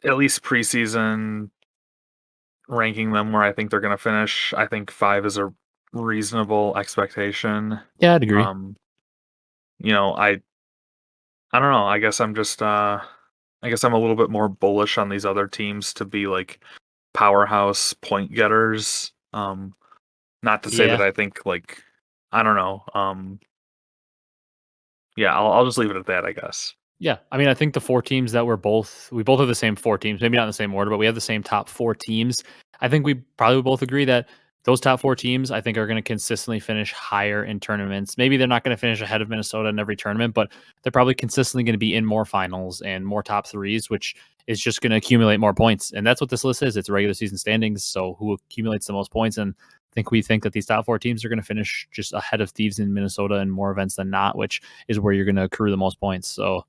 at least preseason ranking them where I think they're going to finish. I think 5 is a reasonable expectation. Yeah, I'd agree. Um, you know, I don't know. I guess I'm a little bit more bullish on these other teams to be like powerhouse point getters. Not to say that Yeah. I think like I don't know. Yeah, I'll just leave it at that, I guess. Yeah. I mean, I think the 4 teams that we both have the same 4 teams, maybe not in the same order, but we have the same top 4 teams. I think we probably both agree that those top 4 teams, I think, are going to consistently finish higher in tournaments. Maybe they're not going to finish ahead of Minnesota in every tournament, but they're probably consistently going to be in more finals and more top threes, which is just going to accumulate more points. And that's what this list is. It's regular season standings. So who accumulates the most points? And we think that these top 4 teams are going to finish just ahead of Thieves in Minnesota in more events than not, which is where you're going to accrue the most points. So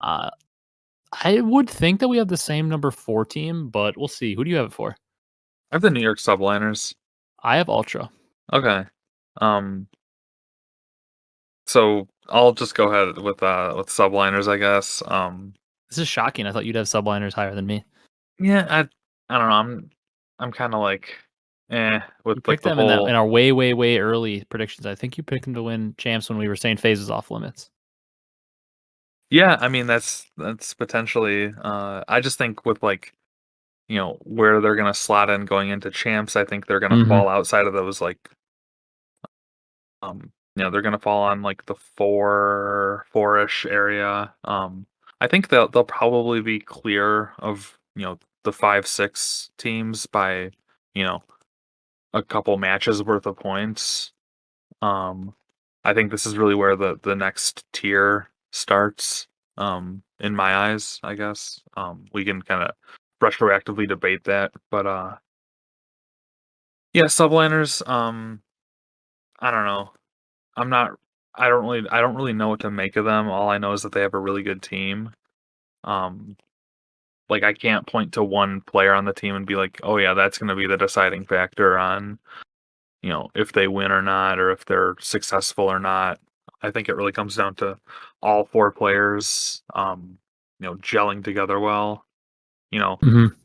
uh, I would think that we have the same number 4 team, but we'll see. Who do you have it for? I have the New York Subliners. I have Ultra. Okay. Um, so I'll just go ahead with Subliners, I guess. This is shocking. I thought you'd have subliners higher than me. Yeah, I don't know. I'm kind of like with You like picked the them in whole. our way early predictions. I think you picked them to win champs when we were saying Faze is off limits. Yeah, I mean that's potentially. I just think with like where they're gonna slot in going into champs. I think they're gonna Mhm. fall outside of those they're gonna fall on like the four-ish area. I think they'll probably be clear of the 5-6 teams by you know a couple matches worth of points. Um, I think this is really where the next tier starts. In my eyes, I guess. We can kind of retroactively debate that, but yeah, subliners. I don't know. I'm not. I don't really know what to make of them. All I know is that they have a really good team. Um, like I can't point to one player on the team and be like, oh yeah, that's going to be the deciding factor on if they win or not, or if they're successful or not. I think it really comes down to all four players, gelling together well. You know, Mhm.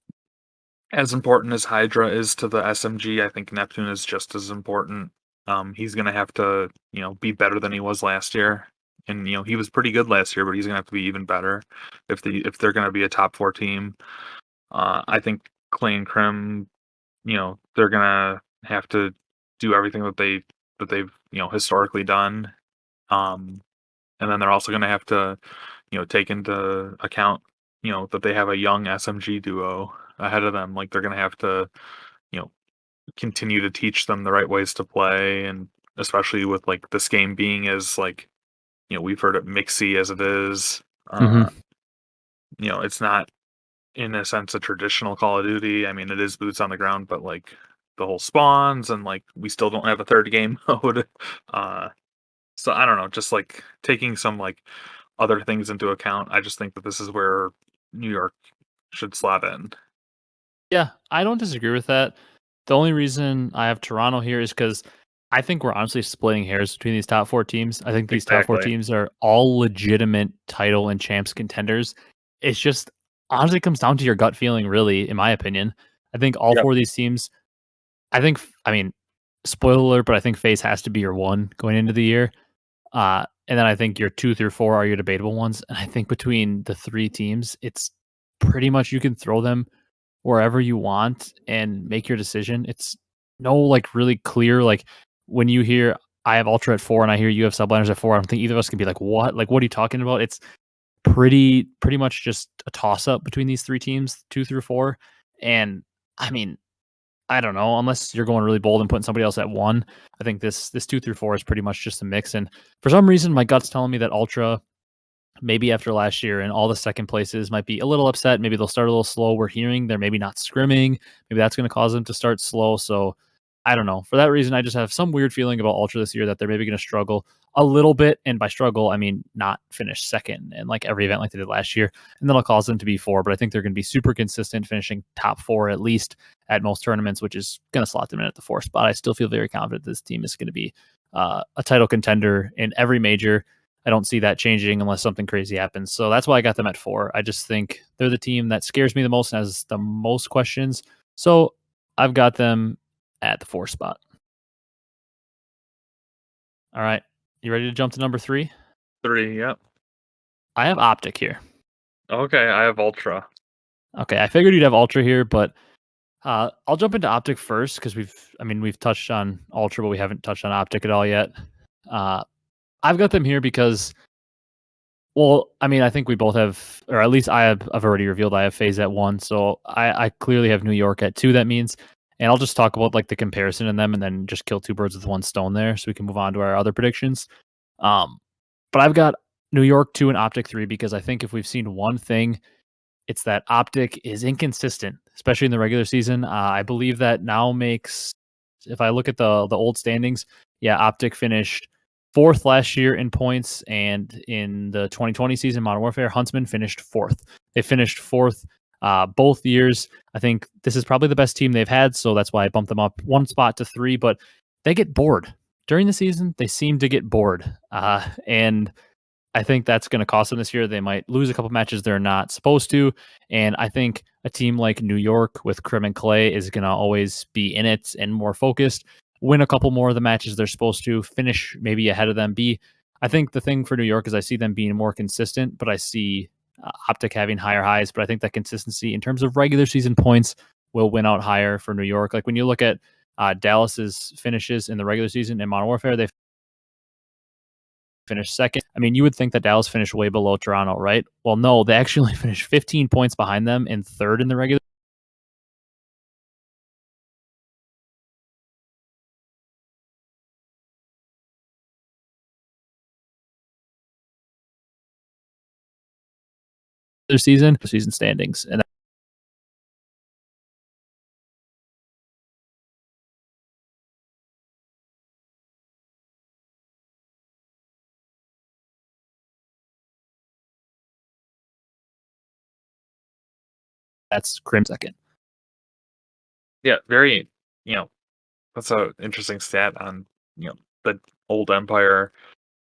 as important as Hydra is to the SMG, I think Neptune is just as important. He's gonna have to, be better than he was last year, and he was pretty good last year, but he's gonna have to be even better if they're gonna be a top four team. I think Clay and Crim, they're gonna have to do everything that they've historically done. Um, and then they're also gonna have to take into account that they have a young SMG duo ahead of them. Like they're gonna have to you know continue to teach them the right ways to play, and especially with like this game being as like we've heard it mixy as it is. Uh, Mhm. it's not in a sense a traditional Call of Duty. I mean, it is boots on the ground, but like the whole spawns and like we still don't have a third game mode. Uh, so I don't know, just like taking some like other things into account. I just think that this is where New York should slot in. Yeah, I don't disagree with that. The only reason I have Toronto here is because I think we're honestly splitting hairs between these top 4 teams. I think these top 4 Exactly. teams are all legitimate title and champs contenders. It's just honestly comes down to your gut feeling, really, in my opinion. I think all Yep. 4 of these teams, I mean, spoiler alert, but I think Faze has to be your 1 going into the year. And then I think your 2 through 4 are your debatable ones. And I think between the 3 teams, it's pretty much you can throw them wherever you want and make your decision. It's no like really clear like when you hear I have Ultra at 4 and I hear you have Subliners at 4, I don't think either of us can be like, what? Like what are you talking about? It's pretty much just a toss up between these 3 teams, 2 through 4. And I mean, I don't know, unless you're going really bold and putting somebody else at 1. I think this 2 through 4 is pretty much just a mix. And for some reason my gut's telling me that Ultra maybe after last year and all the second places might be a little upset. Maybe they'll start a little slow. We're hearing they're maybe not scrimming. Maybe that's going to cause them to start slow. So I don't know. For that reason, I just have some weird feeling about Ultra this year that they're maybe going to struggle a little bit. And by struggle, I mean not finish second and like every event like they did last year. And that'll cause them to be 4. But I think they're going to be super consistent, finishing top 4 at least at most tournaments, which is going to slot them in at the 4 spot. I still feel very confident this team is going to be a title contender in every major. I don't see that changing unless something crazy happens. So that's why I got them at 4. I just think they're the team that scares me the most and has the most questions. So I've got them at the 4 spot. All right. You ready to jump to number 3? 3, yep. I have OpTic here. Okay, I have Ultra. Okay. I figured you'd have Ultra here, but I'll jump into OpTic first because we've touched on Ultra, but we haven't touched on OpTic at all yet. Uh, I've got them here because well, I mean, I think we both have, or at least I've already revealed I have Faze at 1, so I clearly have New York at 2. That means, and I'll just talk about like the comparison in them, and then just kill 2 birds with 1 stone there, so we can move on to our other predictions. Um, but I've got New York 2 and OpTic 3 because I think if we've seen one thing it's that OpTic is inconsistent, especially in the regular season. I believe that now makes, if I look at the old standings, yeah, OpTic finished 4th last year in points, and in the 2020 season, Modern Warfare, Huntsman finished 4th. They finished 4th both years. I think this is probably the best team they've had, so that's why I bumped them up 1 spot to 3. But they get bored during the season. They seem to get bored, and I think that's going to cost them this year. They might lose a couple matches they're not supposed to. And I think a team like New York with Crim and Clay is going to always be in it and more focused, win a couple more of the matches they're supposed to, finish maybe ahead of them. I think the thing for New York is I see them being more consistent, but I see OpTic having higher highs, but I think that consistency in terms of regular season points will win out higher for New York. Like when you look at Dallas's finishes in the regular season in Modern Warfare, they finished second. I mean, you would think that Dallas finished way below Toronto, right? Well, no, they actually finished 15 points behind them and third in the regular season standings. And that's Crim second. Yeah, very, you know, that's an interesting stat on, the old Empire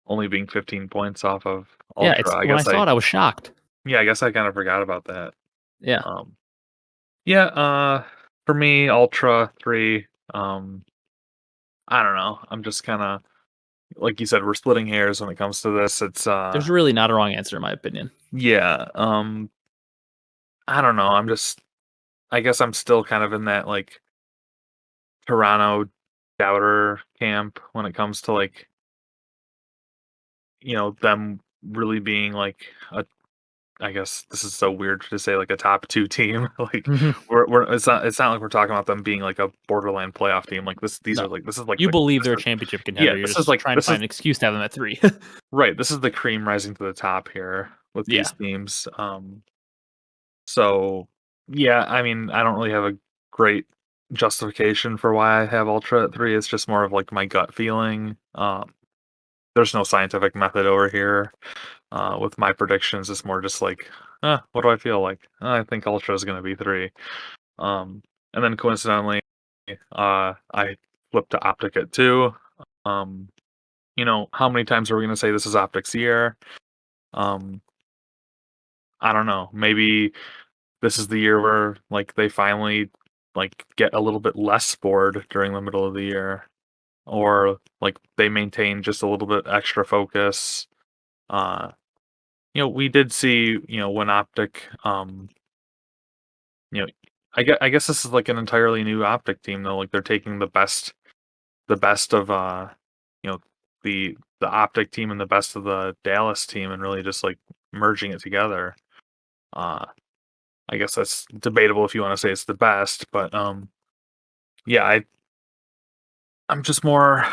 only being 15 points off of Yeah, it's Ultra. when I saw it, I was shocked. Yeah, I guess I kind of forgot about that. Yeah. Um, yeah, for me, Ultra 3, I don't know. I'm just kind of, like you said, we're splitting hairs when it comes to this. It's, There's really not a wrong answer in my opinion. yeah, I don't know. I guess I'm still kind of in that, like, Toronto doubter camp when it comes to, like, them really being like a I guess this is so weird to say like a top 2 team. Like we're it's not like we're talking about them being like a borderline playoff team. Like these are No. like this is like You the believe this they're a is championship yeah, contender. You're this is just like trying to this is find an excuse to have them at 3. right. This is the cream rising to the top here with Yeah. these teams. So yeah, I mean, I don't really have a great justification for why I have Ultra at 3. It's just more of like my gut feeling. There's no scientific method over here. With my predictions, it's more just like, what do I feel like? I think Ultra is going to be 3. Um, and then coincidentally, I flipped to OpTic at 2. Um, how many times are we going to say this is OpTic's year? Um, I don't know. Maybe this is the year where like they finally like get a little bit less bored during the middle of the year, or like they maintain just a little bit extra focus. Uh, we did see, when OpTic, you know, I guess this is like an entirely new OpTic team though. Like they're taking the best of you know, the OpTic team and the best of the Dallas team and really just like merging it together. Uh, I guess that's debatable if you want to say it's the best, but yeah, I'm just more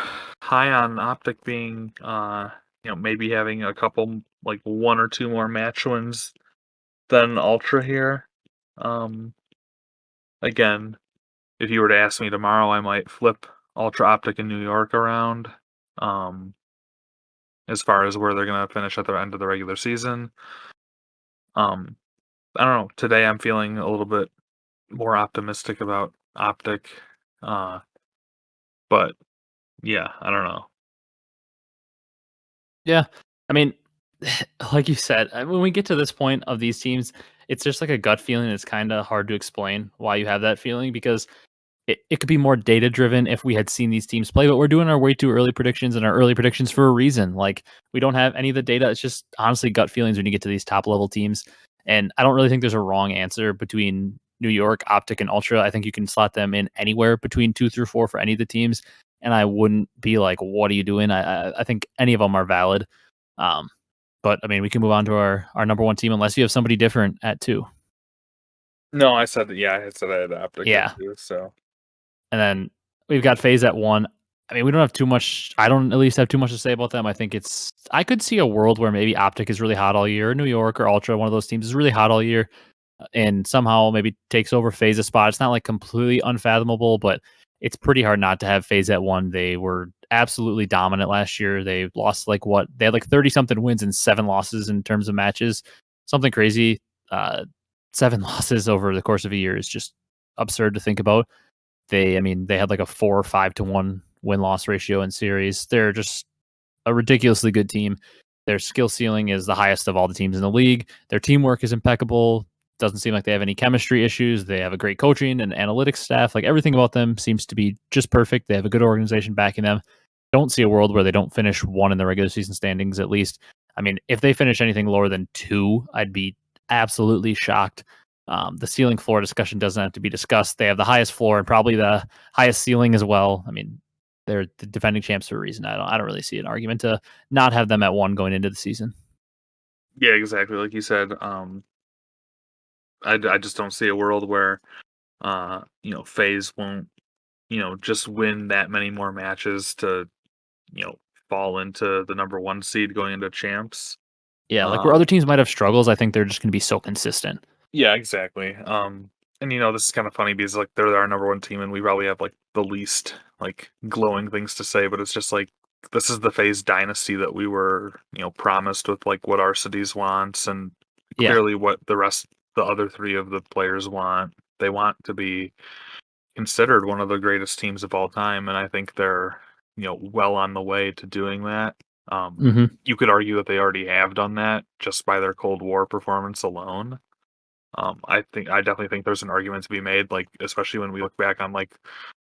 high on OpTic being maybe having a couple like one or two more match wins than Ultra here. Um, Again, if you were to ask me tomorrow, I might flip Ultra OpTic in New York around. Um, as far as where they're gonna finish at the end of the regular season. Um, I don't know. Today I'm feeling a little bit more optimistic about OpTic. Uh, but yeah, I don't know. Yeah. I mean, like you said, when we get to this point of these teams, it's just like a gut feeling. It's kind of hard to explain why you have that feeling because it could be more data driven if we had seen these teams play, but we're doing our way too early predictions and our early predictions for a reason. Like we don't have any of the data. It's just honestly gut feelings when you get to these top level teams. And I don't really think there's a wrong answer between New York, OpTic, and Ultra. I think you can slot them in anywhere between 2 through 4 for any of the teams. And I wouldn't be like, what are you doing? I think any of them are valid. Um, but I mean, we can move on to our number one team unless you have somebody different at 2. No, I said that. Yeah, I said I had OpTic at Yeah. 2. So And then we've got Faze at 1. I mean, we don't have too much. I don't at least have too much to say about them. I think I could see a world where maybe OpTic is really hot all year, or New York or Ultra, one of those teams is really hot all year, and somehow maybe takes over Faze's spot. It's not like completely unfathomable, but it's pretty hard not to have Faze at 1. They were absolutely dominant last year. They lost like what? They had like 30 something wins and 7 losses in terms of matches. Something crazy. 7 losses over the course of a year is just absurd to think about. They had like a 4 or 5 to 1 win loss ratio in series. They're just a ridiculously good team. Their skill ceiling is the highest of all the teams in the league. Their teamwork is impeccable. Doesn't seem like they have any chemistry issues. They have a great coaching and analytics staff. Like everything about them seems to be just perfect. They have a good organization backing them. Don't see a world where they don't finish 1 in the regular season standings at least. I mean, if they finish anything lower than 2, I'd be absolutely shocked. The ceiling floor discussion doesn't have to be discussed. They have the highest floor and probably the highest ceiling as well. I mean, they're the defending champs for a reason. I don't really see an argument to not have them at 1 going into the season. Yeah, exactly. Like you said, I just don't see a world where Faze won't just win that many more matches to you know fall into the number 1 seed going into champs. Yeah, like where other Um, teams might have struggles, I think they're just going to be so consistent. yeah, exactly. And this is kind of funny because like they're our number 1 team, and we probably have like the least like glowing things to say, but it's just like this is the Phase dynasty that we were promised with like what Arcitys wants, and Yeah. clearly what the other 3 of the players want. They want to be considered one of the greatest teams of all time, and I think they're well on the way to doing that. Hmm. You could argue that they already have done that just by their Cold War performance alone. I definitely think there's an argument to be made, like especially when we look back on like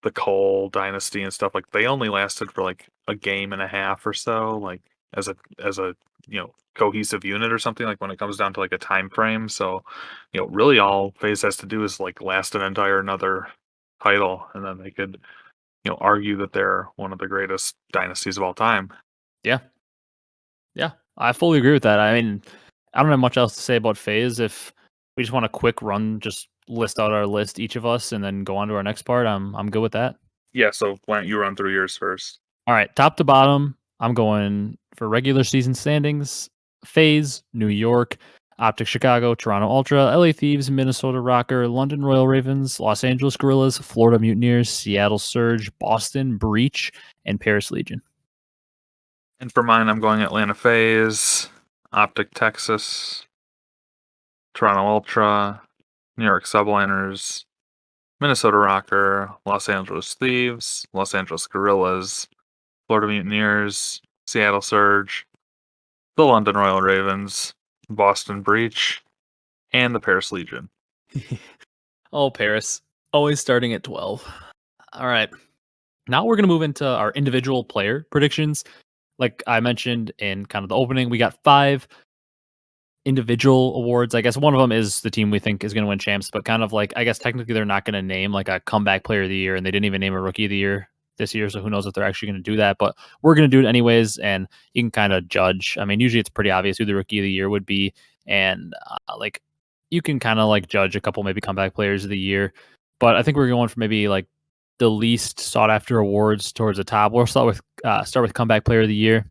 the Cole dynasty and stuff. Like they only lasted for like a game and a half or so, like as a cohesive unit or something. Like when it comes down to like a time frame, so really all FaZe has to do is like last an entire another title, and then they could argue that they're one of the greatest dynasties of all time. Yeah. Yeah. I fully agree with that. I mean, I don't have much else to say about Phase. If we just want a quick run, just list out our list, each of us, and then go on to our next part, I'm good with that. Yeah, so why don't you run through yours first? All right, top to bottom, I'm going for regular season standings. Faze, New York, OpTic Chicago, Toronto Ultra, LA Thieves, Minnesota Rocker, London Royal Ravens, Los Angeles Guerrillas, Florida Mutineers, Seattle Surge, Boston Breach, and Paris Legion. And for mine, I'm going Atlanta FaZe, Optic Texas, Toronto Ultra, New York Subliners, Minnesota Rocker, Los Angeles Thieves, Los Angeles Guerrillas, Florida Mutineers, Seattle Surge, the London Royal Ravens, Boston Breach, and the Paris Legion. Oh, Paris. Always starting at 12. All right. Now we're going to move into our individual player predictions. Like I mentioned in kind of the opening, we got 5 individual awards. I guess one of them is the team we think is going to win champs, but kind of like, I guess technically they're not going to name like a comeback player of the year, and they didn't even name a rookie of the year this year. So who knows if they're actually going to do that, but we're going to do it anyways. And you can kind of judge. I mean, usually it's pretty obvious who the rookie of the year would be. And like you can kind of like judge a couple maybe comeback players of the year, but I think we're going for maybe like the least sought after awards towards the top. We'll start with comeback player of the year.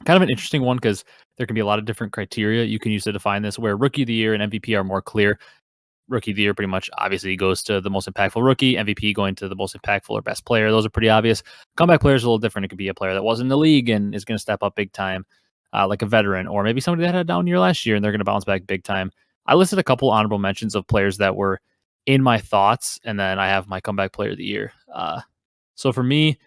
Kind of an interesting one because there can be a lot of different criteria you can use to define this, where rookie of the year and MVP are more clear. Rookie of the year pretty much obviously goes to the most impactful rookie, MVP going to the most impactful or best player. Those are pretty obvious. Comeback player is a little different. It could be a player that was in the league and is going to step up big time, like a veteran, or maybe somebody that had a down year last year and they're going to bounce back big time. I listed a couple honorable mentions of players that were in my thoughts, and then I have my comeback player of the year. So for me,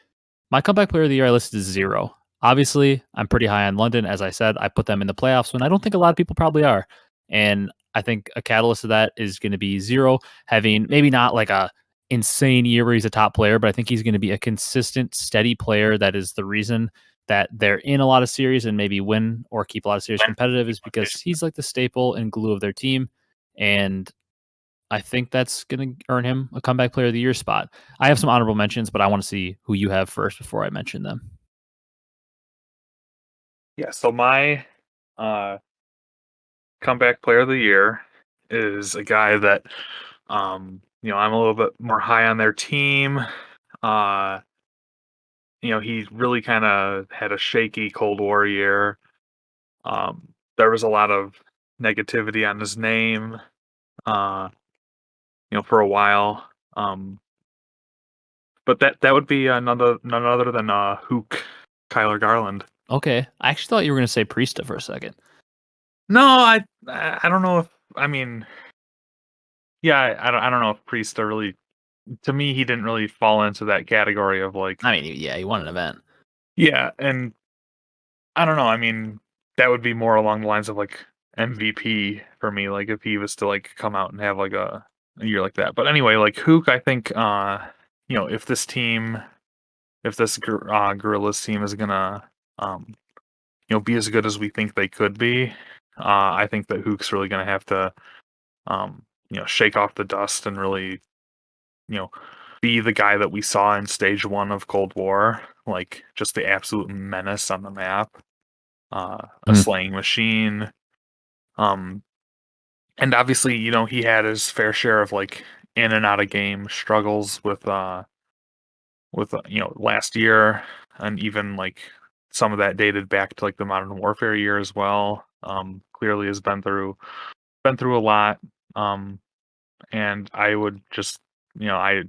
my comeback player of the year I listed is 0. Obviously, I'm pretty high on London. As I said, I put them in the playoffs when I don't think a lot of people probably are. And I think a catalyst of that is going to be 0 having maybe not like a insane year where he's a top player, but I think he's going to be a consistent, steady player. That is the reason that they're in a lot of series and maybe win or keep a lot of series competitive, is because he's like the staple and glue of their team. And I think that's going to earn him a comeback player of the year spot. I have some honorable mentions, but I want to see who you have first before I mention them. Yeah, so my uh, comeback player of the year is a guy that I'm a little bit more high on their team. Uh, he really kind of had a shaky Cold War year. There was a lot of negativity on his name, uh, for a while. But that would be none other than Hook, Kyler Garland. Okay. I actually thought you were going to say Priesta for a second. No, I don't know if I mean yeah, I don't know if Priest are really, to me he didn't really fall into that category of like, I mean, yeah, he won an event. yeah, and I don't know, I mean that would be more along the lines of like MVP for me, like if he was to like come out and have like a year like that. But anyway, like Hook, I think if this Gorillas team is gonna be as good as we think they could be, I think that Hook's really going to have to, shake off the dust and really, you know, be the guy that we saw in stage one of Cold War, like just the absolute menace on the map, a Mhm. slaying machine. Um, and obviously, he had his fair share of like in and out of game struggles with last year, and even like some of that dated back to like the Modern Warfare year as well. Clearly has been through a lot. Um, and I would just, I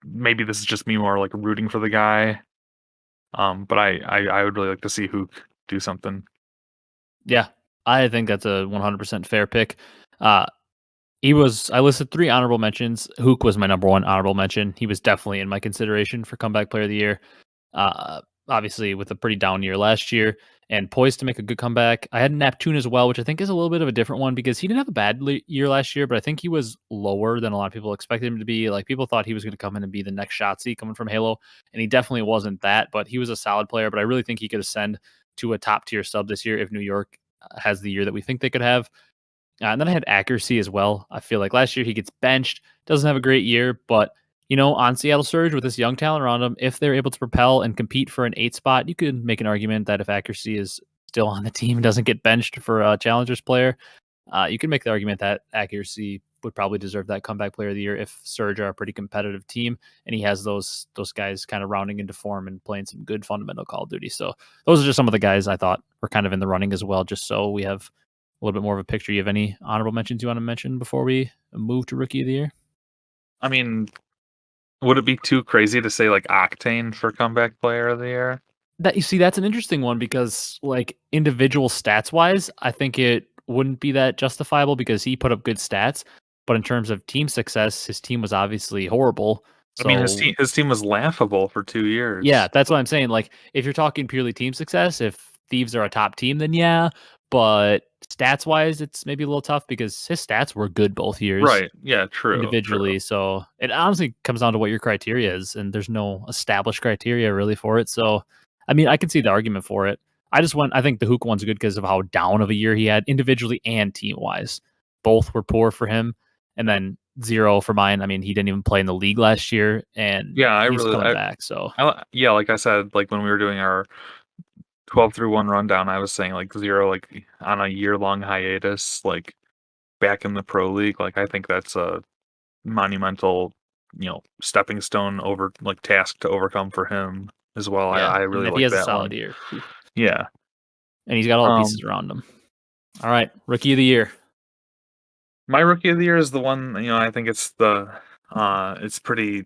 maybe this is just me more like rooting for the guy. But I would really like to see Hook do something. Yeah, I think that's a 100% fair pick. Uh, I listed 3 honorable mentions. Hook was my number 1 honorable mention. He was definitely in my consideration for comeback player of the year. Uh, Obviously with a pretty down year last year and poised to make a good comeback. I had Neptune as well, which I think is a little bit of a different one because he didn't have a bad year last year, but I think he was lower than a lot of people expected him to be. Like people thought he was going to come in and be the next Shotzzy coming from Halo, and he definitely wasn't that. But he was a solid player. But I really think he could ascend to a top tier sub this year if New York has the year that we think they could have. And then I had accuracy as well. I feel like last year he gets benched, doesn't have a great year, but on Seattle Surge with this young talent around him, if they're able to propel and compete for an 8 spot, you could make an argument that if accuracy is still on the team, doesn't get benched for a challengers player, you can make the argument that accuracy would probably deserve that comeback player of the year if Surge are a pretty competitive team and he has those guys kind of rounding into form and playing some good fundamental Call of Duty. So those are just some of the guys I thought were kind of in the running as well, just so we have a little bit more of a picture. You have any honorable mentions you want to mention before we move to Rookie of the Year? I mean, would it be too crazy to say like Octane for comeback player of the year? That you see, that's an interesting one because like individual stats wise, I think it wouldn't be that justifiable because he put up good stats. But in terms of team success, his team was obviously horrible. I mean, his So team his team was laughable for 2 years. yeah, that's what I'm saying. Like, if you're talking purely team success, if Thieves are a top team, then yeah. But stats wise, it's maybe a little tough because his stats were good both years Right. Yeah. True. True. individually. So it honestly comes down to what your criteria is, and there's no established criteria really for it. So, I mean, I can see the argument for it. I think the Hook one's good because of how down of a year he had individually and team wise. Both were poor for him. And then 0 for mine. I mean, he didn't even play in the league last year and Yeah. I he's really. coming back. So, Yeah. Like I said, like when we were doing our 12 through one rundown, I was saying like Zero, like on a year long hiatus, like back in the pro league. Like I think that's a monumental, stepping stone over like task to overcome for him as well. I, yeah. I And really if he like has a that solid one. year, oof. Yeah. And he's got all the pieces Um, around him. All right. Rookie of the year. my rookie of the year is the one, I think it's pretty,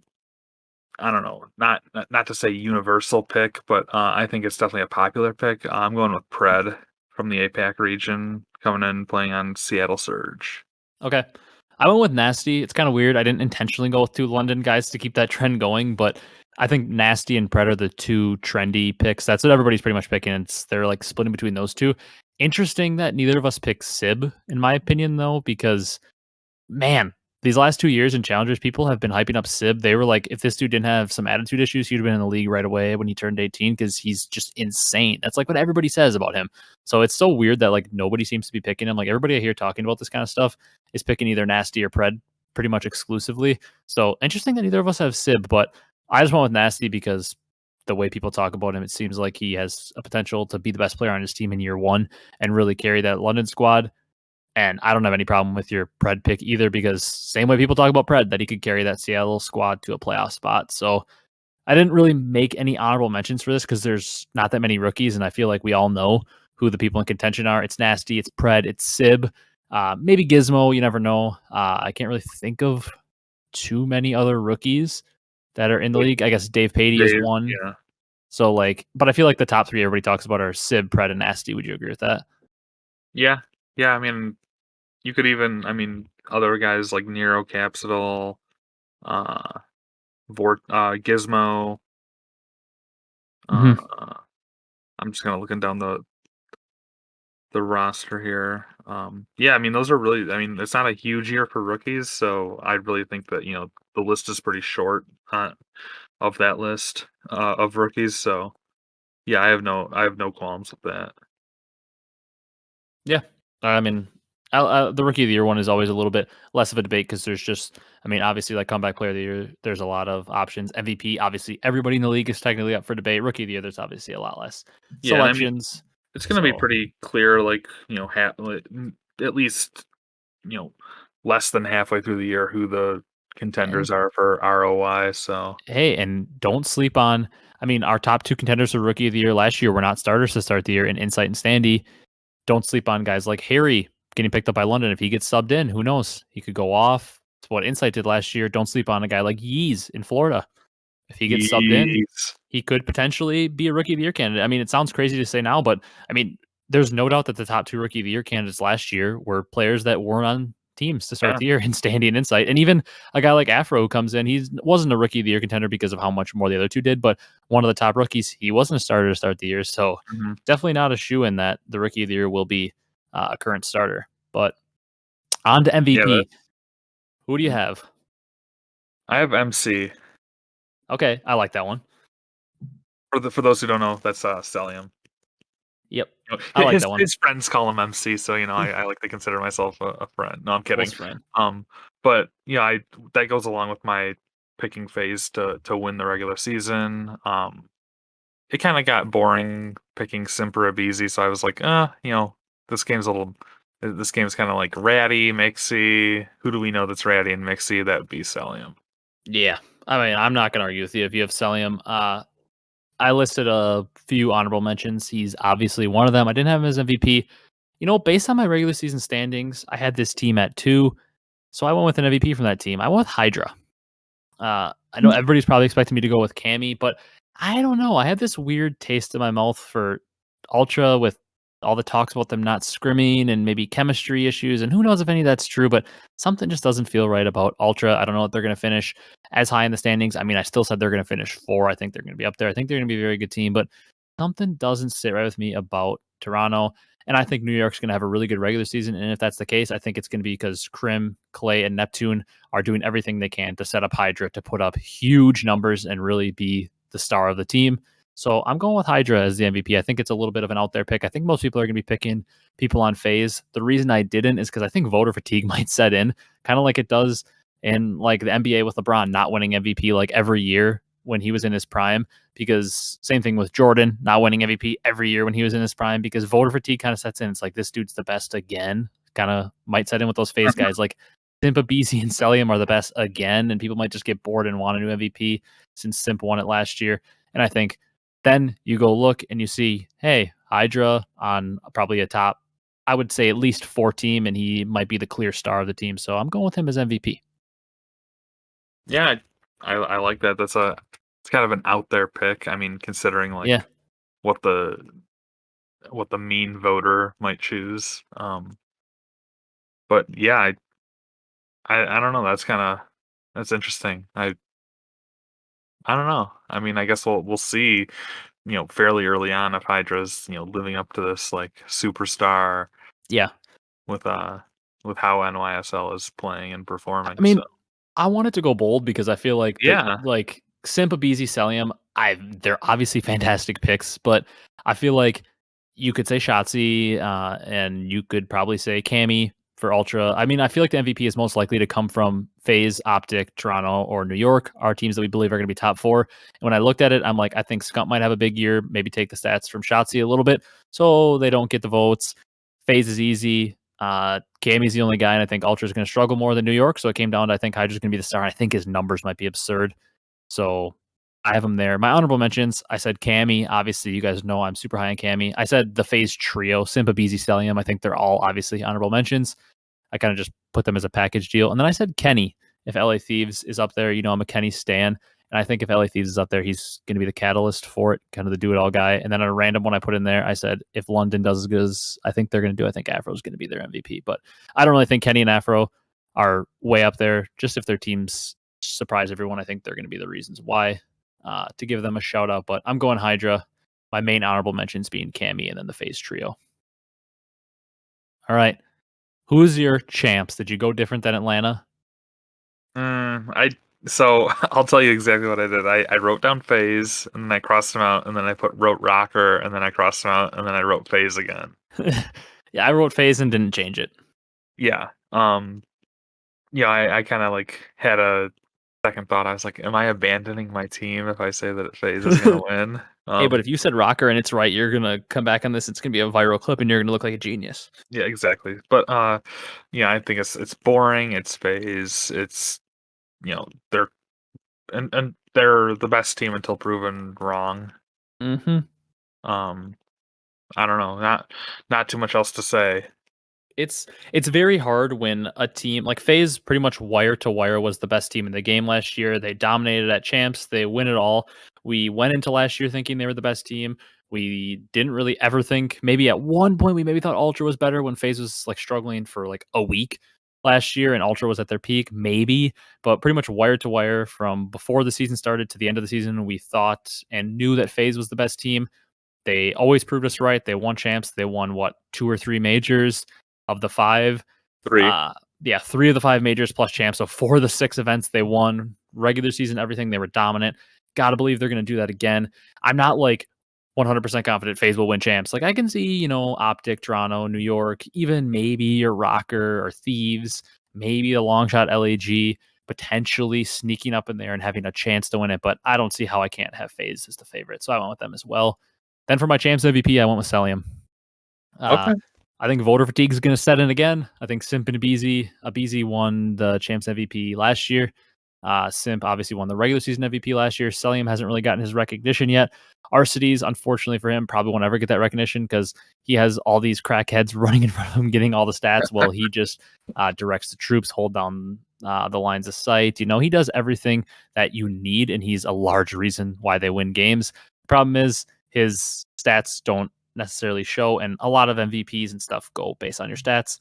I don't know, not to say universal pick, but I think it's definitely a popular pick. I'm going with Pred from the APAC region coming in playing on Seattle Surge. Okay. I went with Nasty. It's kind of weird. I didn't intentionally go with 2 London guys to keep that trend going, but I think Nasty and Pred are the 2 trendy picks. That's what everybody's pretty much picking. They're like splitting between those 2. Interesting that neither of us picked Sib, in my opinion, though, because man, these last 2 years in challengers, people have been hyping up Sib. They were like, if this dude didn't have some attitude issues, he'd have been in the league right away when he turned 18 because he's just insane. That's like what everybody says about him. So it's so weird that like nobody seems to be picking him. Like everybody I hear talking about this kind of stuff is picking either Nasty or Pred pretty much exclusively. So interesting that neither of us have Sib, but I just went with Nasty because the way people talk about him, it seems like he has a potential to be the best player on his team in year one and really carry that London squad. And I don't have any problem with your Pred pick either because same way people talk about Pred, that he could carry that Seattle squad to a playoff spot. So I didn't really make any honorable mentions for this because there's not that many rookies, and I feel like we all know who the people in contention are. It's Nasty, it's Pred, it's Sib, maybe Gizmo. You never know. I can't really think of too many other rookies that are in the Like league. I guess Dave Patey is Dave, one. yeah. So like, but I feel like the top 3 everybody talks about are Sib, Pred, and Nasty. Would you agree with that? Yeah. Yeah, I mean, you could even, other guys like Nero Capsule, uh, Gizmo. Uh, Hmm. I'm just kind of looking down the roster here. Yeah, those are really. It's not a huge year for rookies, so I really think that the list is pretty short of that list of rookies. So yeah, I have no qualms with that. Yeah. I mean, the rookie of the year one is always a little bit less of a debate because there's just, I mean, obviously, like comeback player of the year, there's a lot of options. MVP, obviously, everybody in the league is technically up for debate. Rookie of the year, there's obviously a lot less Yeah, and I mean, selections. it's gonna be So, pretty clear, like, at least, you know, less than halfway through the year who the and contenders are for ROI, so hey, and don't sleep on. I mean, our top two contenders for rookie of the year last year were not starters to start the year in Insight and Standy. Don't sleep on guys like Harry getting picked up by London. If he gets subbed in, who knows? He could go off. It's what Insight did last year. Don't sleep on a guy like Yeez in Florida. If he gets subbed in, Yeez. he could potentially be a rookie of the year candidate. I mean, it sounds crazy to say now, but I mean, there's no doubt that the top two rookie of the year candidates last year were players that weren't on teams to start Yeah, the year in Standy and Insight. And even a guy like Afro who comes in, he wasn't a rookie of the year contender because of how much more the other two did, but one of the top rookies, he wasn't a starter to start the year. So mhm. definitely not a shoe in that the rookie of the year will be a current starter. But on to Yeah, MVP. that's Who do you mm. have? I have MC. Okay, I like that one. For those who don't know, that's, Cellium. Yep, You know, I like his that one. his friends call him MC, so, I like to consider myself a friend. No, I'm Close kidding. friend. Um, but, I that goes along with my picking phase to win the regular season. It kinda got boring picking Simp or Abezy, so I was like, this game's a little this game's kinda, like, ratty, mixy. Who do we know that's ratty and mixy? That would be Cellium. Yeah, I mean, I'm not gonna argue with you if you have Cellium. I listed a few honorable mentions. He's obviously one of them. I didn't have him as MVP. Based on my regular season standings, I had this team at 2, so I went with an MVP from that team. I went with Hydra. I know everybody's probably expecting me to go with Cammy, but I don't know. I have this weird taste in my mouth for Ultra with all the talks about them not scrimming and maybe chemistry issues. And who knows if any of that's true, but something just doesn't feel right about Ultra. I don't know if they're going to finish as high in the standings. I mean, I still said they're going to finish 4. I think they're going to be up there. I think they're going to be a very good team, but something doesn't sit right with me about Toronto. And I think New York's going to have a really good regular season. And if that's the case, I think it's going to be because Crim, Clay, and Neptune are doing everything they can to set up Hydra to put up huge numbers and really be the star of the team. So I'm going with Hydra as the MVP. I think it's a little bit of an out there pick. I think most people are going to be picking people on Faze. The reason I didn't is because I think voter fatigue might set in, kind of like it does in like the NBA with LeBron not winning MVP like every year when he was in his prime. Because same thing with Jordan not winning MVP every year when he was in his prime. Because voter fatigue kind of sets in. It's like this dude's the best again. Kind of might set in with those Faze guys. Like Simp, Abezy, and Cellium are the best again, and people might just get bored and want a new MVP since Simp won it last year. And I think then you go look and you see, hey, Hydra on probably a top, I would say at least 4 team, and he might be the clear star of the team. So I'm going with him as MVP. Yeah, I like that. It's kind of an out there pick. I mean, considering, Yeah. like, what the mean voter might choose. But yeah, I don't know. That's interesting. I don't know. I mean, I guess we'll see. Fairly early on if Hydra's living up to this like superstar Yeah. with with how NYSL is playing and I performing. So mean, I wanted to go bold because I feel like the yeah, like Simp, Abezy, Cellium, they're obviously fantastic picks, but I feel like you could say Shotzi, and you could probably say Cammy for Ultra. I mean, I feel like the MVP is most likely to come from Faze, OpTic, Toronto, or New York, are teams that we believe are going to be top 4. And when I looked at it, I'm like, I think Scump might have a big year, maybe take the stats from Shotzi a little bit, so they don't get the votes. Faze is easy. Cammy's the only guy, and I think Ultra's going to struggle more than New York. So it came down to I think Hydra's going to be the star. And I think his numbers might be absurd. So I have him there. My honorable mentions, I said Cammy. Obviously, you guys know I'm super high on Cammy. I said the Phase Trio, Simp, Abezy, Cellium. I think they're all obviously honorable mentions. I kind of just put them as a package deal. And then I said Kenny. If LA Thieves is up there, I'm a Kenny stan. And I think if LA Thieves is up there, he's going to be the catalyst for it, kind of the do it all guy. And then a random one I put in there, I said if London does as good as I think they're going to do, I think Afro's going to be their MVP. But I don't really think Kenny and Afro are way up there. Just if their teams surprise everyone, I think they're going to be the reasons why, to give them a shout out. But I'm going Hydra. My main honorable mentions being Cammy and then the Phase Trio. All right. Who's your champs? Did you go different than Atlanta? I so I'll tell you exactly what I did. I wrote down phase and then I crossed them out and then I wrote rocker and then I crossed them out and then I wrote phase again. Yeah, I wrote Faze and didn't change it. Yeah. Yeah, I kind of like had a second thought. I was like, am I abandoning my team if I say that Faze is gonna win? Hey, but if you said rocker and it's right, you're gonna come back on this. It's gonna be a viral clip, and you're gonna look like a genius. Yeah, exactly. But yeah, I think it's boring. It's Faze. It's they're and they're the best team until proven wrong. Hmm. Um, I don't know. Not too much else to say. It's very hard when a team like FaZe pretty much wire to wire was the best team in the game last year. They dominated at champs. They win it all. We went into last year thinking they were the best team. We didn't really ever think maybe at one point we maybe thought Ultra was better when FaZe was like struggling for like a week last year and Ultra was at their peak, maybe, but pretty much wire to wire from before the season started to the end of the season, we thought and knew that FaZe was the best team. They always proved us right. They won champs. They won what, two or three majors of the five. Three. Uh, yeah, three of the five majors plus champs. So four of the six events they won, regular season, everything. They were dominant. Got to believe they're going to do that again. I'm not like 100% confident FaZe will win champs. Like I can see, OpTic, Toronto, New York, even maybe your Rocker or Thieves, maybe a long shot LAG potentially sneaking up in there and having a chance to win it. But I don't see how I can't have FaZe as the favorite. So I went with them as well. Then for my champs MVP, I went with Cellium. Uh, Okay. I think voter fatigue is going to set in again. I think Simp and Abezy won the champs MVP last year. Simp obviously won the regular season MVP last year. Cellium hasn't really gotten his recognition yet. Arcitys, unfortunately for him, probably won't ever get that recognition because he has all these crackheads running in front of him, getting all the stats. While he just directs the troops, hold down the lines of sight. He does everything that you need, and he's a large reason why they win games. The problem is his stats don't necessarily show, and a lot of MVPs and stuff go based on your stats.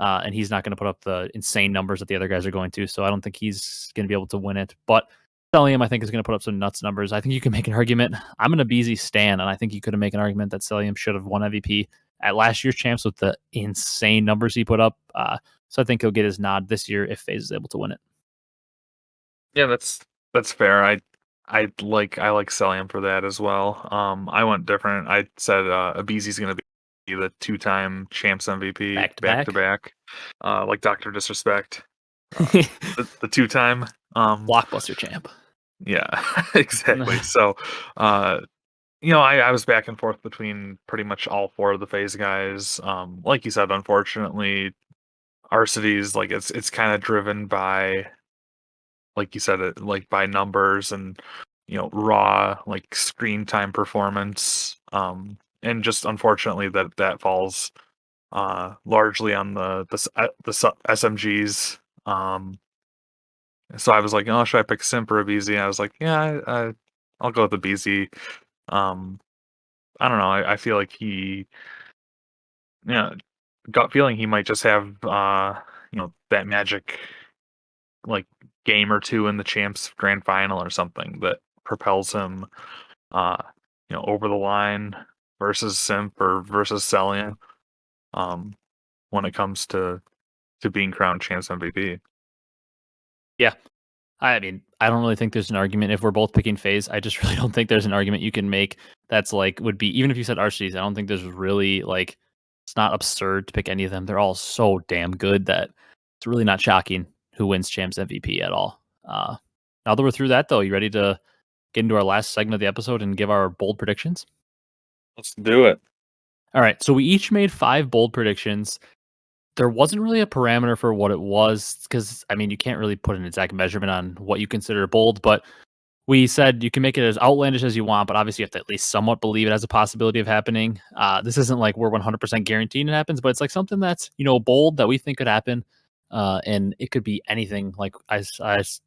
And he's not going to put up the insane numbers that the other guys are going to. So I don't think he's going to be able to win it. But Cellium, I think, is going to put up some nuts numbers. I think you can make an argument. I'm an Abezy stan, and I think you could make an argument that Cellium should have won MVP at last year's champs with the insane numbers he put up. So I think he'll get his nod this year if FaZe is able to win it. Yeah, that's fair. I like Cellium for that as well. I went different. I said Abezy's gonna be the two-time champs MVP Back to back to back. back. Like Dr. Disrespect. Uh, the two-time. Blockbuster champ. Yeah, exactly. So I was back and forth between pretty much all four of the phase guys. Like you said, unfortunately, Arcitys, like it's kind of driven by, like you said, it like by numbers and raw like screen time performance. And just unfortunately that falls largely on the SMGs. So I was like, oh, should I pick Simp or Abezy? I was like, yeah, I'll go with Abezy. Um, I don't know. I feel like yeah, gut feeling he might just have that magic like game or two in the champs grand final or something that propels him uh over the line versus Simp or versus Cellium um when it comes to being crowned champs MVP. Yeah. I mean, I don't really think there's an argument if we're both picking FaZe. I just really don't think there's an argument you can make that's like would be even if you said Archie's. I don't think there's really like it's not absurd to pick any of them. They're all so damn good that it's really not shocking who wins champs MVP at all. Now that we're through that, though, you ready to get into our last segment of the episode and give our bold predictions? Let's do it. All right, so we each made 5 bold predictions. There wasn't really a parameter for what it was because I mean you can't really put an exact measurement on what you consider bold, but we said you can make it as outlandish as you want, but obviously you have to at least somewhat believe it has a possibility of happening. This isn't like we're 100% guaranteed it happens, but it's like something that's bold that we think could happen, and it could be anything. Like I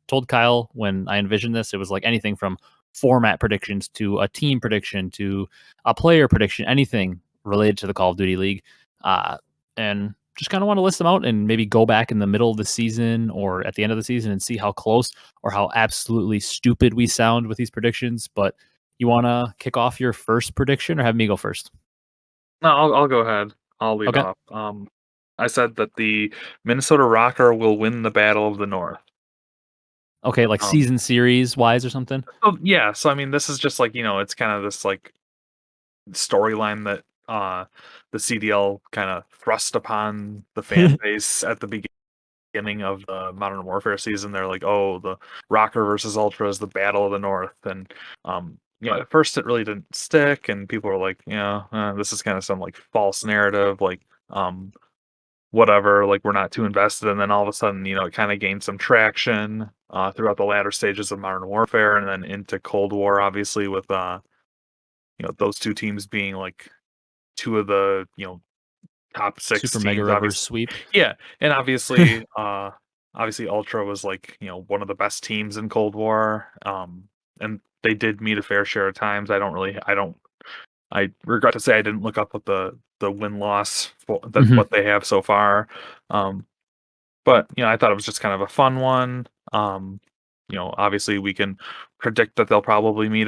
told Kyle when I envisioned this, it was like anything from format predictions to a team prediction to a player prediction, anything related to the Call of Duty League, and just kind of want to list them out and maybe go back in the middle of the season or at the end of the season and see how close or how absolutely stupid we sound with these predictions. But you want to kick off your first prediction or have me go first? No, I'll go ahead. I'll lead Okay. off. I said that the Minnesota Rocker will win the Battle of the North. Okay. Like Um, season series wise or something? yeah, so I mean, this is just like it's kind of this like storyline that the CDL kind of thrust upon the fan base at the beginning of the Modern Warfare season. They're like, "Oh, the Rocker versus Ultra is the battle of the North," and at first it really didn't stick, and people were like, "Yeah, this is kind of some like false narrative, like whatever, like we're not too invested." And then all of a sudden, it kind of gained some traction throughout the latter stages of Modern Warfare, and then into Cold War, obviously with those two teams being like two of the top six Super Mega teams, Rivers obviously. sweep. Yeah, and obviously Ultra was like one of the best teams in Cold War, and they did meet a fair share of times. I regret to say I didn't look up what the win loss that Mhm. what they have so far. Um, but I thought it was just kind of a fun one. Obviously we can predict that they'll probably meet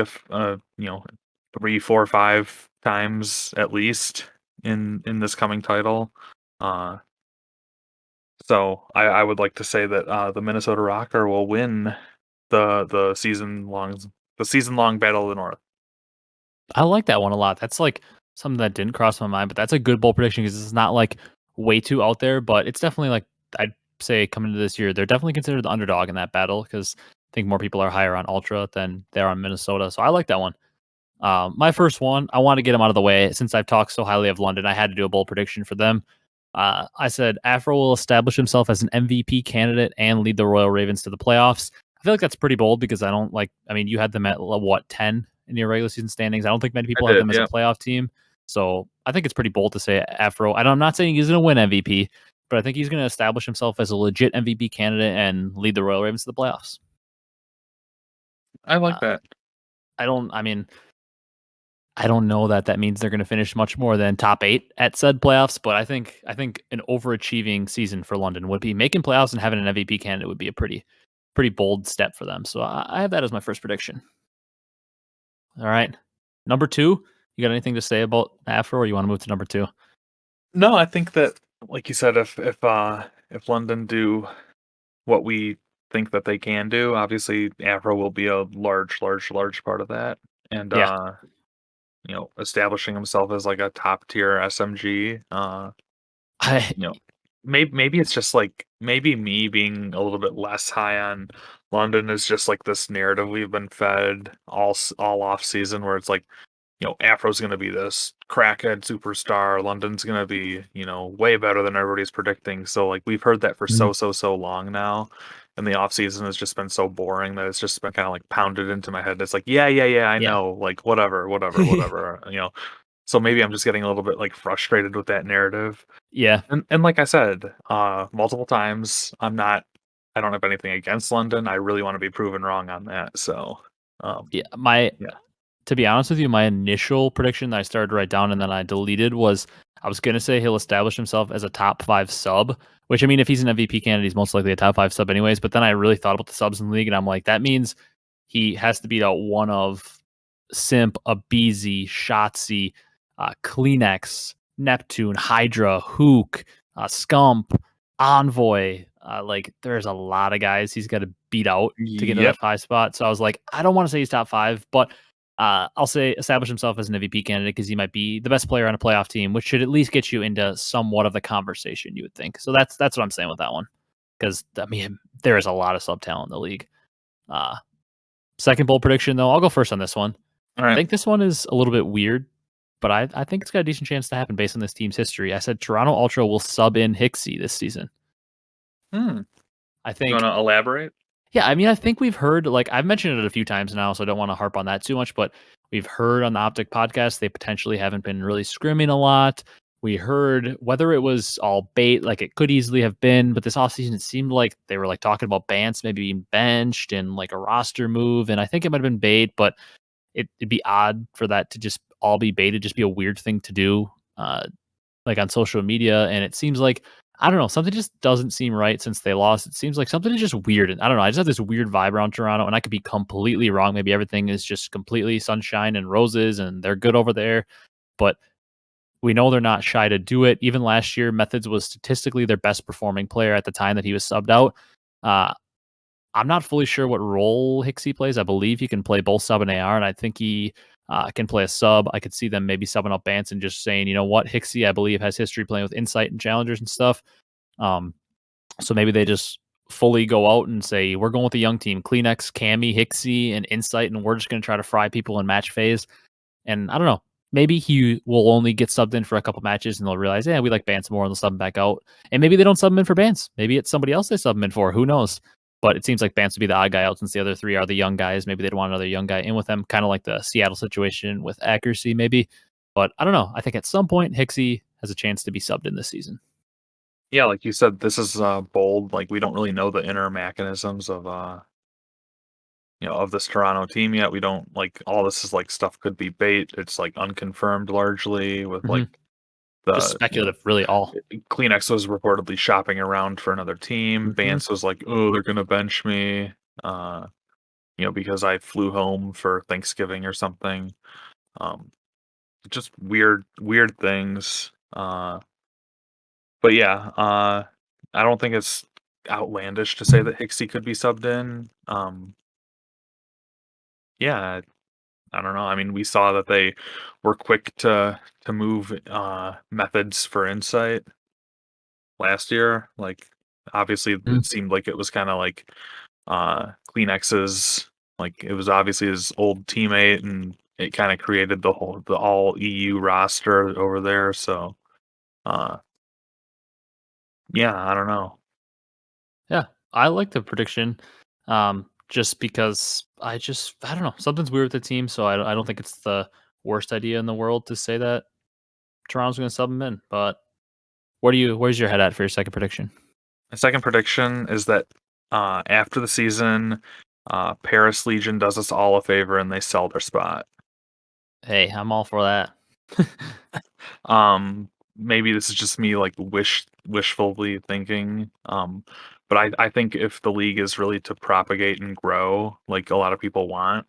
3, 4, 5 times at least in this coming title. Uh, so I would like to say that the Minnesota Rocker will win the season long Battle of the North. I like that one a lot. That's like something that didn't cross my mind, but that's a good bold prediction because it's not like way too out there, but it's definitely like I'd say coming into this year, they're definitely considered the underdog in that battle because I think more people are higher on Ultra than they are on Minnesota. So I like that one. My first one, I want to get him out of the way since I've talked so highly of London. I had to do a bold prediction for them. I said Afro will establish himself as an MVP candidate and lead the Royal Ravens to the playoffs. I feel like that's pretty bold because I don't like. I mean, you had them at what 10 in your regular season standings. I don't think many I people have did, them as a yeah. playoff team. So I think it's pretty bold to say Afro. And I'm not saying he's going to win MVP, but I think he's going to establish himself as a legit MVP candidate and lead the Royal Ravens to the playoffs. I like Uh, that. I don't. I mean, I don't know that that means they're going to finish much more than top 8 at said playoffs, but I think an overachieving season for London would be making playoffs and having an MVP candidate would be a pretty bold step for them. So I have that as my first prediction. All right, number 2. You got anything to say about Afro, or you want to move to number 2? No, I think that, like you said, if London do what we think that they can do, obviously Afro will be a large, large, large part of that, and Yeah, establishing himself as like a top tier SMG. I You know, maybe it's just like maybe me being a little bit less high on London is just like this narrative we've been fed all off season where it's like Afro's going to be this crackhead superstar. London's going to be, way better than everybody's predicting. So like we've heard that for Mhm. so long now. And the off season has just been so boring that it's just been kind of like pounded into my head. It's like, yeah, I Yeah, know, like whatever. So maybe I'm just getting a little bit like frustrated with that narrative. yeah, And like I said, multiple times, I don't have anything against London. I really want to be proven wrong on that. So, um, yeah. My yeah, To be honest with you, my initial prediction that I started to write down and then I deleted was I was going to say he'll establish himself as a top 5 sub, which I mean, if he's an MVP candidate, he's most likely a top 5 sub anyways. But then I really thought about the subs in the league and I'm like, that means he has to beat out one of Simp, Abezy, Shotzi, Kleenex, Neptune, Hydra, Hook, Scump, Envoy. Like, there's a lot of guys he's got to beat out to get into yep. that 5 spot. So I was like, I don't want to say he's top 5, but I'll say establish himself as an MVP candidate because he might be the best player on a playoff team, which should at least get you into somewhat of the conversation, you would think. So that's what I'm saying with that one. Because I mean, there is a lot of sub talent in the league. Uh, Second bold prediction, though, I'll go first on this one. All I right. think this one is a little bit weird, but I think it's got a decent chance to happen based on this team's history. I said Toronto Ultra will sub in Hexy this season. Hmm. I You want think to elaborate? Yeah, I mean, I think we've heard, like, I've mentioned it a few times now, so I don't want to harp on that too much, but we've heard on the OpTic podcast they potentially haven't been really scrimming a lot. We heard whether it was all bait, like it could easily have been, but this offseason it seemed like they were like talking about Bance maybe being benched and like a roster move. And I think it might have been bait, but it'd be odd for that to just all be baited, just be a weird thing to do. Like on social media, and it seems like I don't know, something just doesn't seem right since they lost. It seems like something is just weird. And I don't know. I just have this weird vibe around Toronto, and I could be completely wrong. Maybe everything is just completely sunshine and roses, and they're good over there. But we know they're not shy to do it. Even last year, Methods was statistically their best performing player at the time that he was subbed out. Uh, I'm not fully sure what role Hixie plays. I believe he can play both sub and AR, and I think he can play a sub. I could see them maybe subbing up Bance and just saying, you know what, Hixie, I believe, has history playing with Insight and Challengers and stuff. So maybe they just fully go out and say, we're going with the young team, Kleenex, Cammy, Hixie, and Insight, and we're just going to try to fry people in match phase. And I don't know, maybe he will only get subbed in for a couple matches and they'll realize, yeah, we like Bance more and they'll sub him back out. And maybe they don't sub him in for Bance. Maybe it's somebody else they sub him in for. Who knows? But it seems like Bance would be the odd guy out since the other three are the young guys. Maybe they'd want another young guy in with them, kind of like the Seattle situation with Accuracy, maybe. But I don't know. I think at some point, Hixie has a chance to be subbed in this season. Yeah, like you said, this is bold. Like we don't really know the inner mechanisms of of this Toronto team yet. We don't like all this is like stuff could be bait. It's like unconfirmed largely with Mm-hmm. like Just speculative, really all. Kleenex was reportedly shopping around for another team. Vance was like, "Oh, they're gonna bench me," because I flew home for Thanksgiving or something. Just weird things. But yeah, I don't think it's outlandish to say that Hixie could be subbed in. Yeah, I don't know. I mean, we saw that they were quick to move methods for Insight last year. Like, obviously, it seemed like it was kind of like Kleenex's. Like, it was obviously his old teammate, and it kind of created the all EU roster over there. So, yeah, I don't know. Yeah, I like the prediction, just because I don't know, something's weird with the team, so I don't think it's the worst idea in the world to say that Toronto's going to sub him in. But where's your head at for your second prediction? My second prediction is that after the season, Paris Legion does us all a favor and they sell their spot. Hey, I'm all for that. Maybe this is just me like wishfully thinking. But I think if the league is really to propagate and grow, like a lot of people want,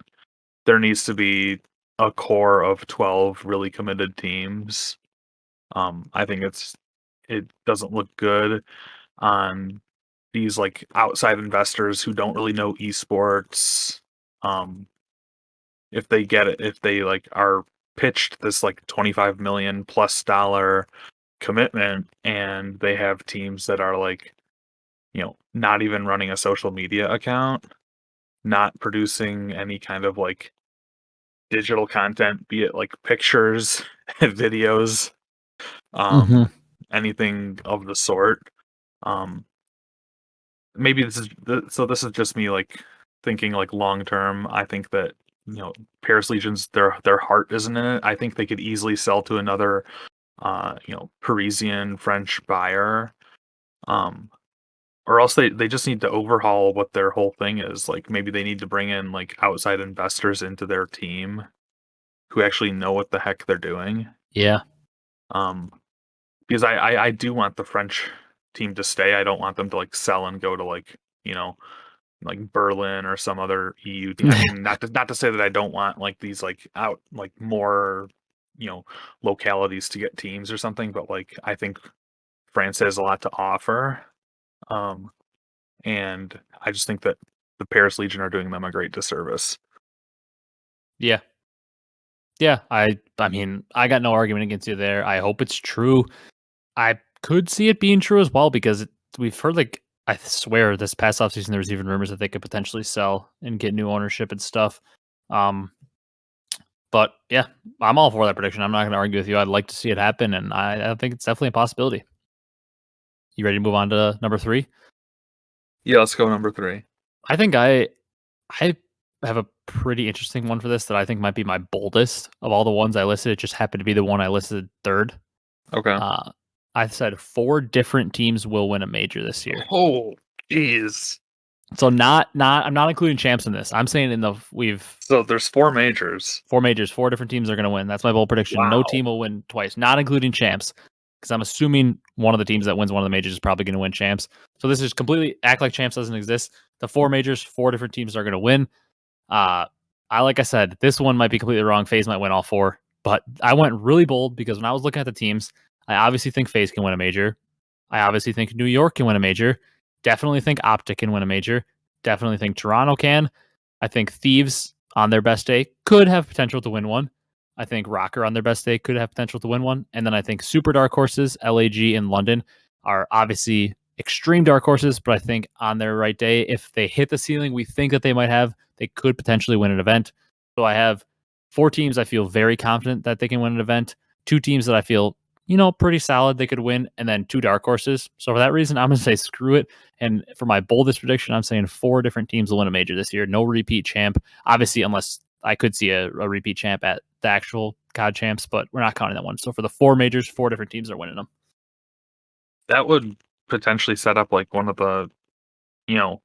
there needs to be a core of 12 really committed teams. I think it doesn't look good on these like outside investors who don't really know esports. If they get it, if they like are pitched this like 25 million plus dollar commitment and they have teams that are like, not even running a social media account, not producing any kind of like digital content, be it like pictures, videos, anything of the sort. Um, Maybe this is just me like thinking like long term. I think that Paris Legion's their heart isn't in it. I think they could easily sell to another Parisian French buyer. Or else they just need to overhaul what their whole thing is. Like maybe they need to bring in like outside investors into their team who actually know what the heck they're doing. Yeah. Because I do want the French team to stay. I don't want them to like sell and go to like, like Berlin or some other EU team. I mean, not to say that I don't want like these like out like more, localities to get teams or something, but like I think France has a lot to offer. And I just think that the Paris Legion are doing them a great disservice. Yeah. Yeah, I mean, I got no argument against you there. I hope it's true. I could see it being true as well because we've heard like I swear this past offseason there was even rumors that they could potentially sell and get new ownership and stuff. Um, but yeah, I'm all for that prediction. I'm not going to argue with you. I'd like to see it happen, and I think it's definitely a possibility. You ready to move on to number 3? Yeah, let's go number 3. I think I have a pretty interesting one for this that I think might be my boldest of all the ones I listed. It just happened to be the one I listed third. Okay. I said 4 different teams will win a major this year. Oh, jeez. So I'm not including champs in this. I'm saying so there's 4 majors. 4 majors, 4 different teams are going to win. That's my bold prediction. Wow. No team will win twice, not including champs, because I'm assuming one of the teams that wins one of the majors is probably going to win champs. So this is completely act like champs doesn't exist. The 4 majors, 4 different teams are going to win. Like I said, this one might be completely wrong. Faze might win all 4, but I went really bold because when I was looking at the teams, I obviously think Faze can win a major. I obviously think New York can win a major. Definitely think OpTic can win a major. Definitely think Toronto can. I think Thieves on their best day could have potential to win one. I think Rocker on their best day could have potential to win one. And then I think super dark horses, LAG and London, are obviously extreme dark horses, but I think on their right day, if they hit the ceiling we think that they might have, they could potentially win an event. So I have 4 teams I feel very confident that they can win an event, 2 teams that I feel, pretty solid they could win, and then 2 dark horses. So for that reason, I'm going to say screw it. And for my boldest prediction, I'm saying 4 different teams will win a major this year. No repeat champ. Obviously, unless I could see a repeat champ at the actual COD champs, but we're not counting that one. So for the 4 majors, 4 different teams are winning them. That would potentially set up like one of the, you know,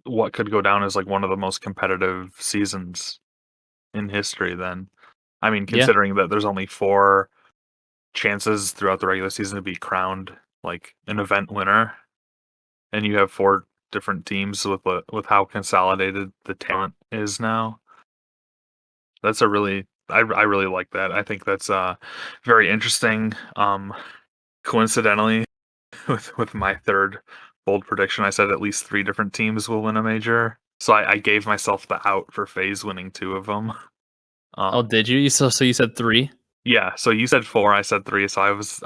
what could go down as like one of the most competitive seasons in history then. I mean, Yeah. considering that there's only 4 chances throughout the regular season to be crowned like an event winner, and you have 4 different teams with how consolidated the talent is now. That's a really I really like that. I think that's very interesting. Coincidentally, with my third bold prediction, I said at least 3 different teams will win a major. So I gave myself the out for Faze winning 2 of them. Oh, Um, did you? So you said 3? yeah, so you said 4, I said 3, so I was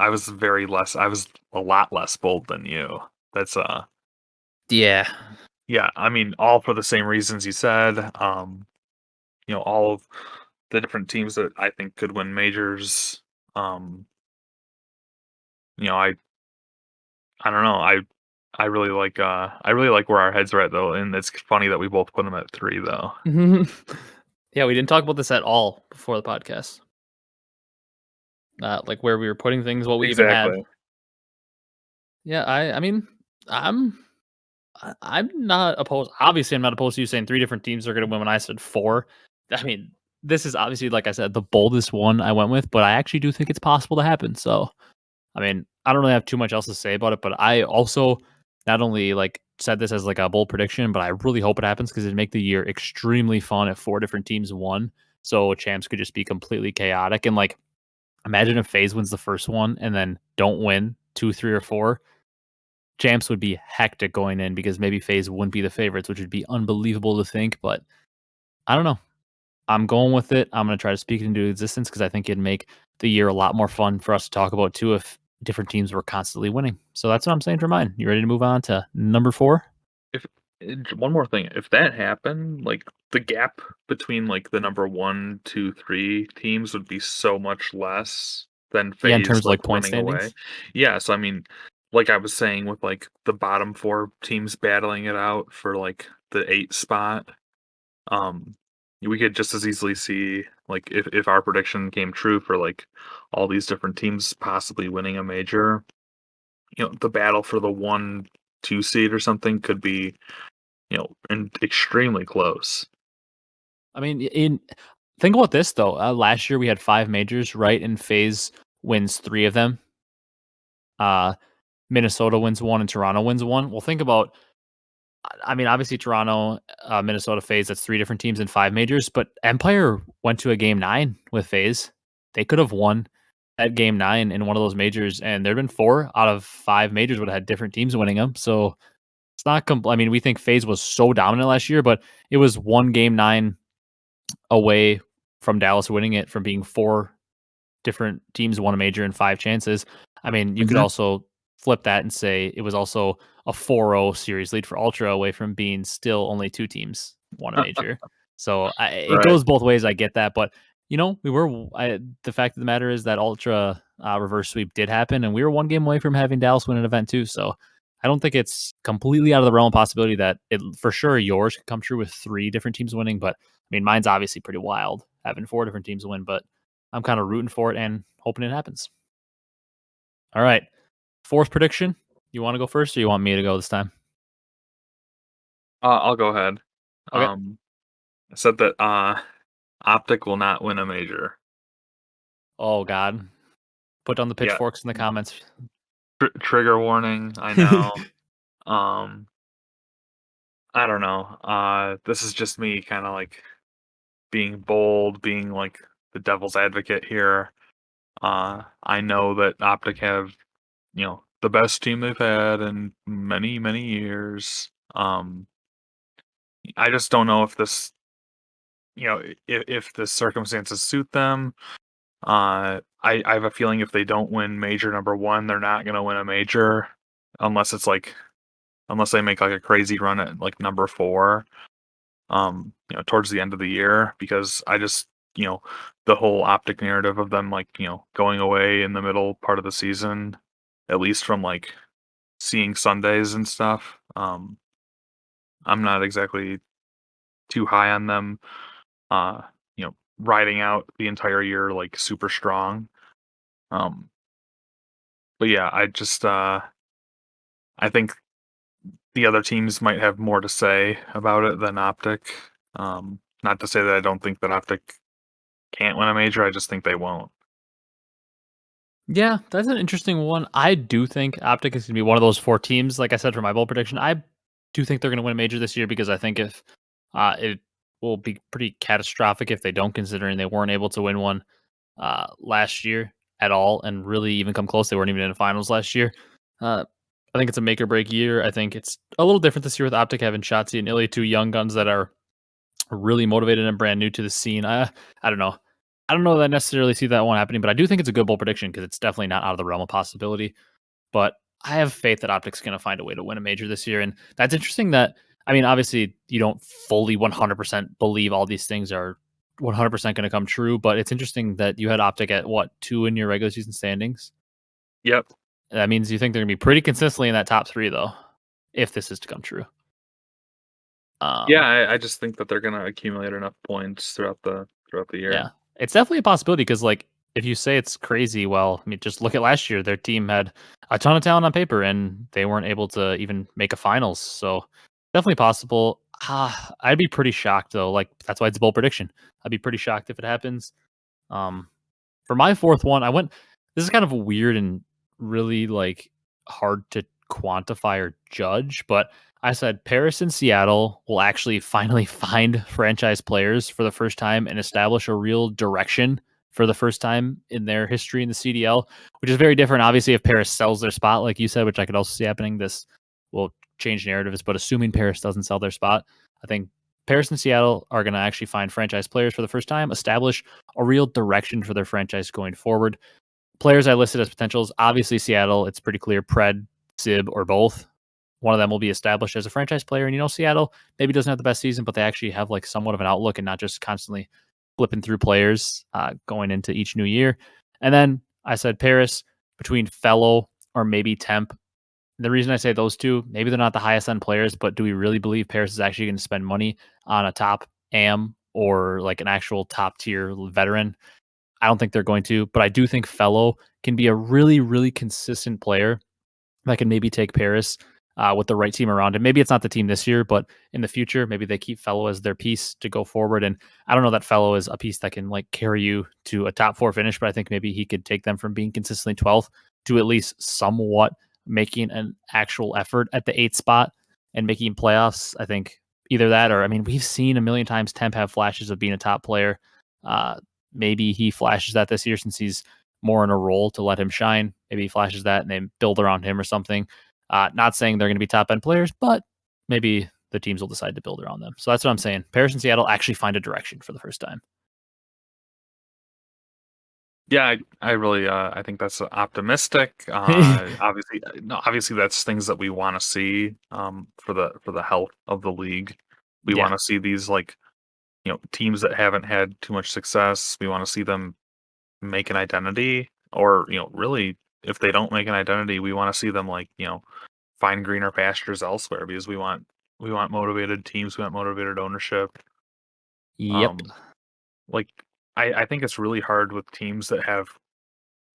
a lot less bold than you. That's Yeah. yeah, I mean all for the same reasons you said. All of the different teams that I think could win majors. Um, I don't know. I really like where our heads are at though, and it's funny that we both put them at 3 though. Yeah, we didn't talk about this at all before the podcast. Like where we were putting things, what we even had. Exactly. Yeah, I mean, I'm I'm not opposed. Obviously, I'm not opposed to you saying 3 different teams are going to win when I said 4. I mean, this is obviously, like I said, the boldest one I went with, but I actually do think it's possible to happen. So, I mean, I don't really have too much else to say about it, but I also not only like said this as like a bold prediction, but I really hope it happens because it'd make the year extremely fun if 4 different teams won. So champs could just be completely chaotic. And like, imagine if FaZe wins the first one and then don't win 2, 3, or 4. Champs would be hectic going in because maybe FaZe wouldn't be the favorites, which would be unbelievable to think. But I don't know. I'm going with it. I'm going to try to speak it into existence because I think it'd make the year a lot more fun for us to talk about too if different teams were constantly winning. So that's what I'm saying for mine. You ready to move on to number 4? If one more thing, if that happened, like the gap between like the number 1, 2, 3 teams would be so much less than Yeah, in Phase terms of like like point running away. standings. Yeah, so I mean, like I was saying with like the bottom 4 teams battling it out for like the 8 spot, um we could just as easily see like if our prediction came true for like all these different teams possibly winning a major, the battle for the 1, 2 seed or something could be and extremely close. I mean, in think about this though. Last year we had 5 majors, right? And FaZe wins 3 of them. Uh, Minnesota wins one and Toronto wins one. Well, think about. I mean, obviously Toronto, Minnesota, FaZe. That's 3 different teams in 5 majors. But Empire went to a game 9 with FaZe. They could have won at game 9 in one of those majors, and there'd been 4 out of 5 majors would have had different teams winning them. So it's not. I mean, we think FaZe was so dominant last year, but it was one game 9 away from Dallas winning it from being 4 different teams won a major in 5 chances. I mean, you could Mhm. also flip that and say it was also a 4-0 series lead for Ultra away from being still only 2 teams won a major. So it Right. goes both ways. I get that, but we were. The fact of the matter is that Ultra reverse sweep did happen, and we were one game away from having Dallas win an event too. So I don't think it's completely out of the realm of possibility that it for sure yours could come true with 3 different teams winning. But I mean, mine's obviously pretty wild having 4 different teams win, but I'm kind of rooting for it and hoping it happens. All right. 4th prediction. You want to go first or you want me to go this time? I'll go ahead. Okay. Um, I said that OpTic will not win a major. Oh, God. Put down the Yeah. pitchforks in the comments. Trigger warning. I know. Um, I don't know. This is just me, kind of like being bold, being like the devil's advocate here. I know that OpTic have the best team they've had in many many years. I just don't know if this if the circumstances suit them, I have a feeling if they don't win major number one, they're not going to win a major unless it's like unless they make like a crazy run at like number four. Towards the end of the year because I just the whole optic narrative of them like going away in the middle part of the season, at least from like seeing Sundays and stuff. I'm not exactly too high on them. Riding out the entire year like super strong. Um, but yeah, I think the other teams might have more to say about it than Optic. Not to say that I don't think that Optic can't win a major. I just think they won't. Yeah, that's an interesting one. I do think OpTic is going to be one of those 4 teams. Like I said for my bold prediction, I do think they're going to win a major this year because I think if it will be pretty catastrophic if they don't, considering they weren't able to win one last year at all and really even come close. They weren't even in the finals last year. Uh, I think it's a make or break year. I think it's a little different this year with OpTic having Shotzi and Ilya, 2 young guns that are really motivated and brand new to the scene. I don't know. I don't know that I necessarily see that one happening, but I do think it's a good bold prediction because it's definitely not out of the realm of possibility. But I have faith that Optic's going to find a way to win a major this year, and that's interesting. That I mean, obviously, you don't fully 100% believe all these things are 100% going to come true, but it's interesting that you had Optic at what 2 in your regular season standings. Yep. That means you think they're going to be pretty consistently in that top 3, though, if this is to come true. Yeah, Um, I just think that they're gonna accumulate enough points throughout the Yeah. year. It's definitely a possibility because, like, if you say it's crazy, well, I mean, just look at last year. Their team had a ton of talent on paper, and they weren't able to even make a finals. So definitely possible. I'd be pretty shocked though. Like that's why it's a bold prediction. I'd be pretty shocked if it happens. Um, for my fourth one, I went. This is kind of weird and really like hard to quantify or judge, but I said Paris and Seattle will actually finally find franchise players for the first time and establish a real direction for the first time in their history in the CDL, which is very different. Obviously, if Paris sells their spot, like you said, which I could also see happening, this will change narratives. But assuming Paris doesn't sell their spot, I think Paris and Seattle are going to actually find franchise players for the first time, establish a real direction for their franchise going forward. Players I listed as potentials, obviously Seattle, it's pretty clear, Pred, Sib, or both. One of them will be established as a franchise player. And Seattle maybe doesn't have the best season, but they actually have like somewhat of an outlook and not just constantly flipping through players going into each new year. And then I said Paris between Fellow or maybe Temp. The reason I say those two, maybe they're not the highest end players, but do we really believe Paris is actually going to spend money on a top AM or like an actual top tier veteran? I don't think they're going to, but I do think Fellow can be a really, really consistent player that can maybe take Paris with the right team around him. Maybe it's not the team this year, but in the future, maybe they keep Fellow as their piece to go forward. And I don't know that Fellow is a piece that can like carry you to a top 4 finish, but I think maybe he could take them from being consistently 12th to at least somewhat making an actual effort at the 8th spot and making playoffs. I think either that or, I mean, we've seen a million times Temp have flashes of being a top player. Uh, Maybe he flashes that this year since he's more in a role to let him shine. Maybe he flashes that and they build around him or something. Not saying they're going to be top end players, but maybe the teams will decide to build around them. So that's what I'm saying. Paris and Seattle actually find a direction for the first time. Yeah, I really I think that's optimistic. Obviously, no, obviously that's things that we want to see for the health of the league. We Yeah. want to see these like teams that haven't had too much success. We want to see them make an identity, or really if they don't make an identity, we want to see them like find greener pastures elsewhere because we want motivated teams, we want motivated ownership. Yep. Um, like I think it's really hard with teams that have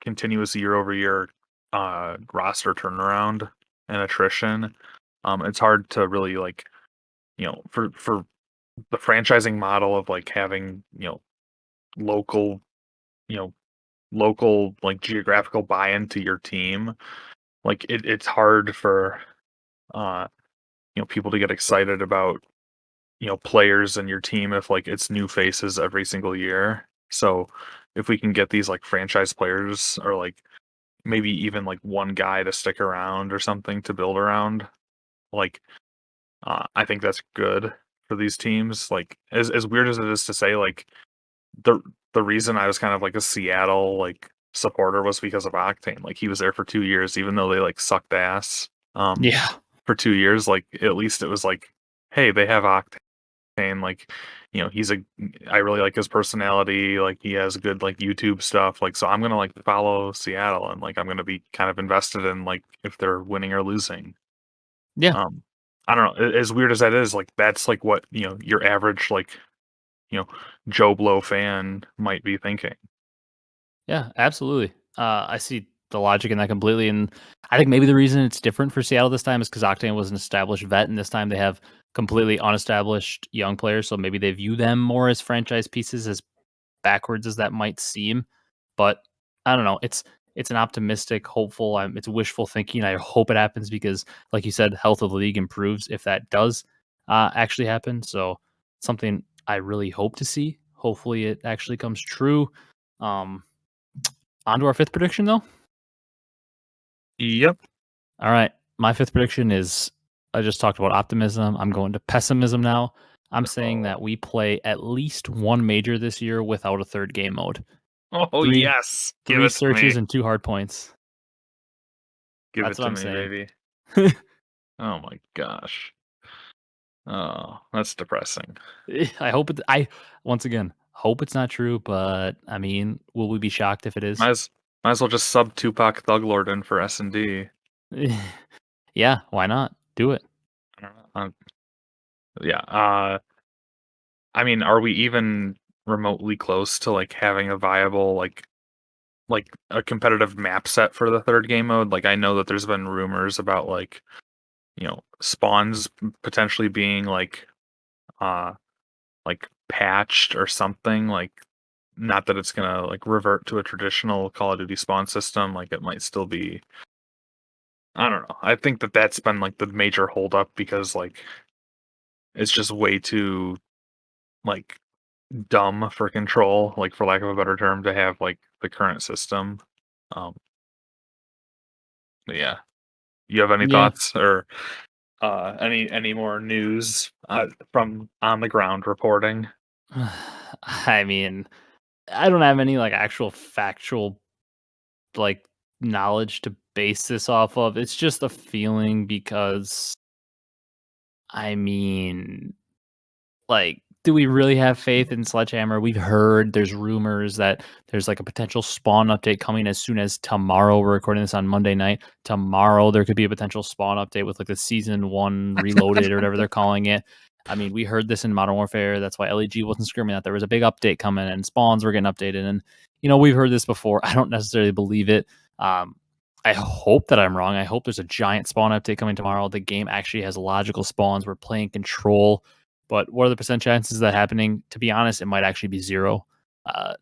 continuous year over year roster turnaround and attrition. It's hard to really like for the franchising model of like having local you know local like geographical buy-in to your team. Like it's hard for uh people to get excited about players in your team if like it's new faces every single year. So if we can get these like franchise players or like maybe even like one guy to stick around or something to build around, like I think that's good for these teams. Like as weird as it is to say, like the the reason I was kind of like a Seattle like supporter was because of Octane. Like he was there for 2 years, even though they like sucked ass Yeah. for 2 years. Like at least it was like, hey, they have Octane. Like, he's I really like his personality. Like he has good like YouTube stuff. Like so I'm gonna like follow Seattle and like I'm gonna be kind of invested in like if they're winning or losing. Yeah. Um, I don't know. As weird as that is, like that's like what your average like you know Joe Blow fan might be thinking. Yeah, absolutely. I see the logic in that completely, and I think maybe the reason it's different for Seattle this time is because Octane was an established vet, and this time they have completely unestablished young players, so maybe they view them more as franchise pieces, as backwards as that might seem. But I don't know. It's an optimistic, hopeful. It's wishful thinking. I hope it happens because, like you said, health of the league improves if that does actually happen. So something I really hope to see. Hopefully, it actually comes true. Um, On to our fifth prediction, though. Yep. All right. My fifth prediction is I just talked about optimism. I'm going to pessimism now. I'm saying Oh, that we play at least one major this year without a third game mode. oh Three yes, give three it to searches me. and 2 hard points. Give That's it what to I'm me, saying. baby. Oh my gosh. Oh, that's depressing. I hope I once again hope it's not true, but I mean, will we be shocked if it is? Might as well just sub Tupac Thug Lord in for S&D. Yeah, why not? Do it. I don't know. Yeah. I mean, are we even remotely close to like having a viable like a competitive map set for the third game mode? Like I know that there's been rumors about like, spawns potentially being uh like patched or something. Like not that it's gonna like revert to a traditional Call of Duty spawn system. Like it might still be. I don't know. I think that that's been like the major holdup because like it's just way too like dumb for control, like for lack of a better term, to have like the current system. Um, but yeah, you have any Yeah. thoughts or any more news from on the ground reporting? I mean, I don't have any like actual factual like knowledge to base this off of. It's just a feeling because I mean, like, do we really have faith in Sledgehammer? We've heard there's rumors that there's like a potential spawn update coming as soon as tomorrow. We're recording this on Monday night. Tomorrow there could be a potential spawn update with like the season 1 reloaded or whatever they're calling it. I mean, we heard this in Modern Warfare. That's why LEG wasn't screaming that there was a big update coming and spawns were getting updated. And we've heard this before. I don't necessarily believe it. Um, I hope that I'm wrong. I hope there's a giant spawn update coming tomorrow. The game actually has logical spawns. We're playing control, but what are the percent chances of that happening? To be honest, it might actually be 0. Uh,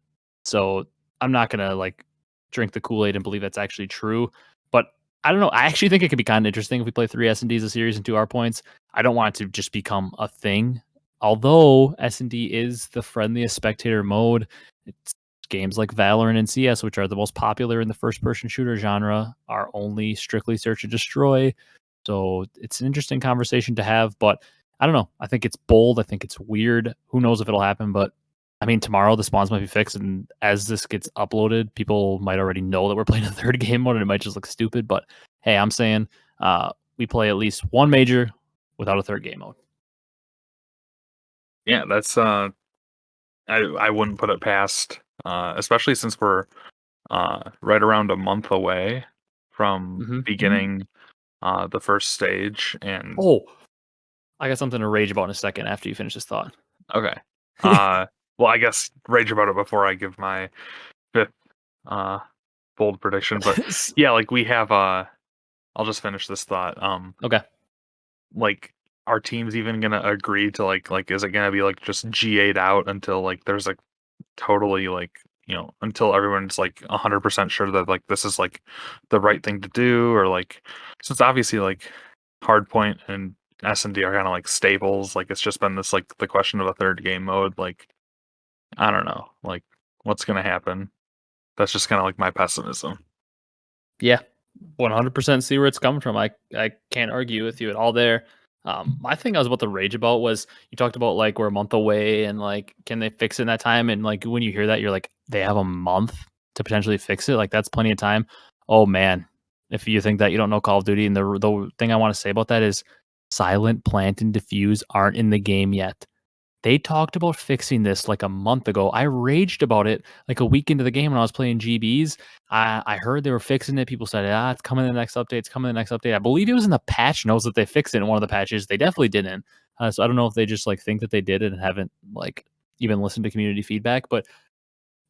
so I'm not gonna like drink the Kool-Aid and believe that's actually true. But I don't know. I actually think it could be kind of interesting if we play 3 S&Ds a series and 2 R points. I don't want it to just become a thing. Although S&D is the friendliest spectator mode, it's games like Valorant and CS, which are the most popular in the first-person shooter genre, are only strictly search and destroy. So it's an interesting conversation to have, but I don't know. I think it's bold. I think it's weird. Who knows if it'll happen? But I mean, tomorrow the spawns might be fixed, and as this gets uploaded, people might already know that we're playing a third game mode, and it might just look stupid. But hey, I'm saying we play at least one major without a third game mode. Yeah, that's I wouldn't put it past, especially since we're right around a month away from Mm-hmm. beginning the first stage. And Oh, I got something to rage about in a second after you finish this thought. okay, uh, well, I guess rage about it before I give my fifth uh bold prediction. But yeah, like we have I'll just finish this thought. Okay. Like our team's even gonna agree to like is it gonna be like just G8 out until like there's like totally like until everyone's like 100% sure that like this is like the right thing to do, or like since obviously like hardpoint and S&D are kind of like staples, like it's just been this like the question of a third game mode. Like I don't know like what's gonna happen. That's just kind of like my pessimism. Yeah, 100% see where it's coming from. I can't argue with you at all there. My thing I was about to rage about was you talked about like we're a month away and like can they fix it in that time? And like when you hear that, you're like, they have a month to potentially fix it. Like that's plenty of time. Oh man, if you think that you don't know Call of Duty, and the thing I want to say about that is Silent, Plant, and Diffuse aren't in the game yet. They talked about fixing this like a month ago. I raged about it like a week into the game when I was playing GBs. I heard they were fixing it. People said, it's coming in the next update. It's coming in the next update. I believe it was in the patch notes that they fixed it in one of the patches. They definitely didn't. So I don't know if they just like think that they did it and haven't like even listened to community feedback. But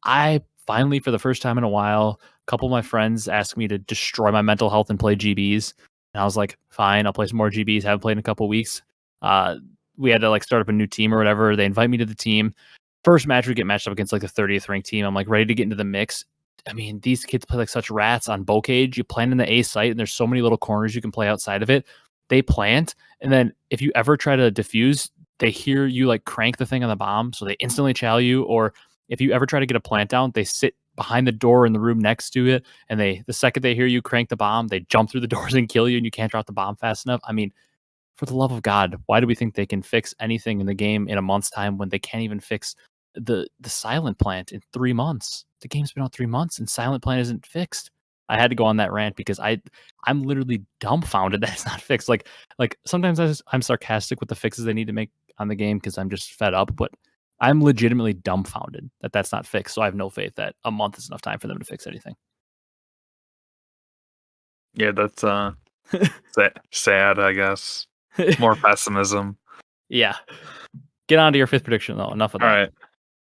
I finally, for the first time in a while, a couple of my friends asked me to destroy my mental health and play GBs. And I was like, fine, I'll play some more GBs. Haven't played in a couple of weeks. Uh, we had to like start up a new team or whatever. They invite me to the team. First match, we get matched up against like the 30th ranked team. I'm like ready to get into the mix. I mean, these kids play like such rats on bow cage. You plant in the A site, and there's so many little corners you can play outside of it. They plant, and then if you ever try to defuse, they hear you like crank the thing on the bomb, so they instantly chow you. Or if you ever try to get a plant down, they sit behind the door in the room next to it, and the second they hear you crank the bomb, they jump through the doors and kill you, and you can't drop the bomb fast enough. I mean, for the love of God, why do we think they can fix anything in the game in a month's time when they can't even fix the silent plant in 3 months? The game's been out 3 months and silent plant isn't fixed. I had to go on that rant because I'm literally dumbfounded that it's not fixed. Like sometimes I'm sarcastic with the fixes they need to make on the game because I'm just fed up, but I'm legitimately dumbfounded that that's not fixed. So I have no faith that a month is enough time for them to fix anything. Yeah, that's sad, I guess. More pessimism. Yeah. Get on to your fifth prediction though. Enough of All that.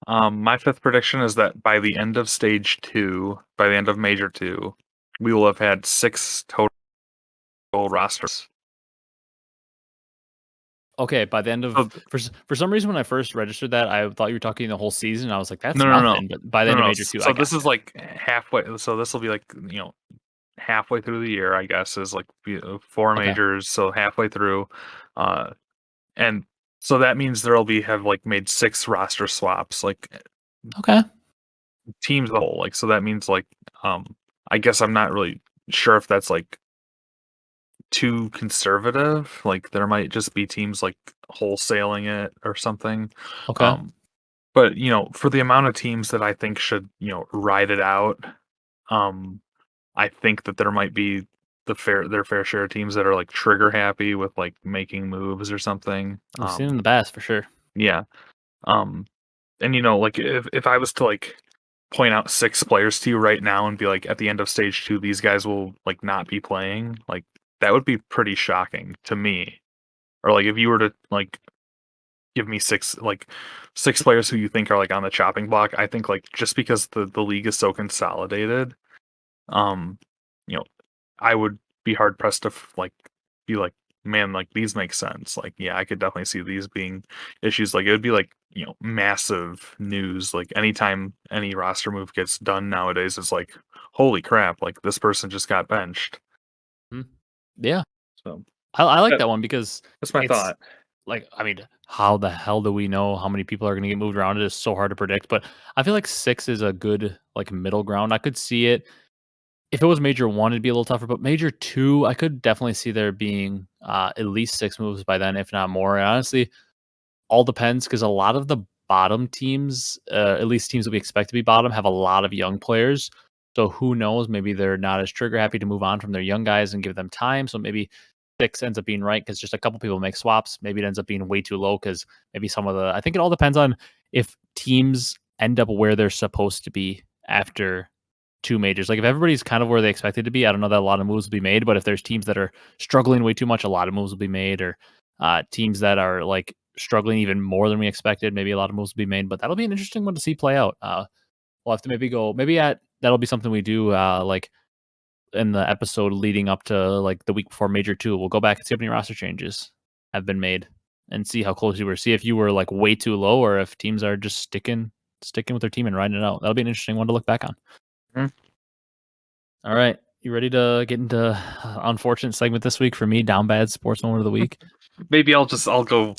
right. My fifth prediction is that by the end of stage 2, by the end of Major 2, we will have had 6 total rosters. Okay, by the end of So, for some reason when I first registered that, I thought you were talking the whole season. I was like, that's no, no, no, nothing. But by the no, end of no. Major 2, I So this is gotcha. like halfway. So this will be like halfway through the year, I guess, is like 4 Okay. majors. So halfway through, uh, and so that means there'll be have like made 6 roster swaps, like Okay. teams as a whole. Like so that means like I guess I'm not really sure if that's like too conservative. Like there might just be teams like wholesaling it or something. Okay. Um, but for the amount of teams that I think should ride it out, um, I think that there might be their fair share of teams that are like trigger happy with like making moves or something. We've seen it in the past for sure. Yeah. Um, and like if I was to like point out 6 players to you right now and be like at the end of stage 2 these guys will like not be playing, like that would be pretty shocking to me. Or like if you were to like give me 6 players who you think are like on the chopping block, I think like just because the league is so consolidated, um you know I would be hard pressed to like be like, man, like these make sense. Like, yeah, I could definitely see these being issues. Like, it would be like massive news. Like, anytime any roster move gets done nowadays, it's like, holy crap! Like this person just got benched. Mhm. Yeah. So I like that, that one because that's my it's thought. like, I mean, how the hell do we know how many people are going to get moved around? It is so hard to predict, but I feel like 6 is a good like middle ground. I could see it. If it was Major 1, it'd be a little tougher, but Major 2, I could definitely see there being at least 6 moves by then, if not more. And honestly, all depends because a lot of the bottom teams, at least teams that we expect to be bottom, have a lot of young players. So who knows? Maybe they're not as trigger happy to move on from their young guys and give them time. So maybe 6 ends up being right because just a couple people make swaps. Maybe it ends up being way too low because maybe some of the. I think it all depends on if teams end up where they're supposed to be after 2 majors. Like if everybody's kind of where they expected to be, I don't know that a lot of moves will be made. But if there's teams that are struggling way too much, a lot of moves will be made. Or teams that are like struggling even more than we expected, maybe a lot of moves will be made. But that'll be an interesting one to see play out. We'll have to maybe go. Maybe that'll be something we do like in the episode leading up to like the week before Major 2. We'll go back and see how many roster changes have been made and see how close you were. See if you were like way too low or if teams are just sticking with their team and riding it out. That'll be an interesting one to look back on. Mhm. All right. You ready to get into unfortunate segment this week for me? Down bad sports moment of the week. Maybe I'll go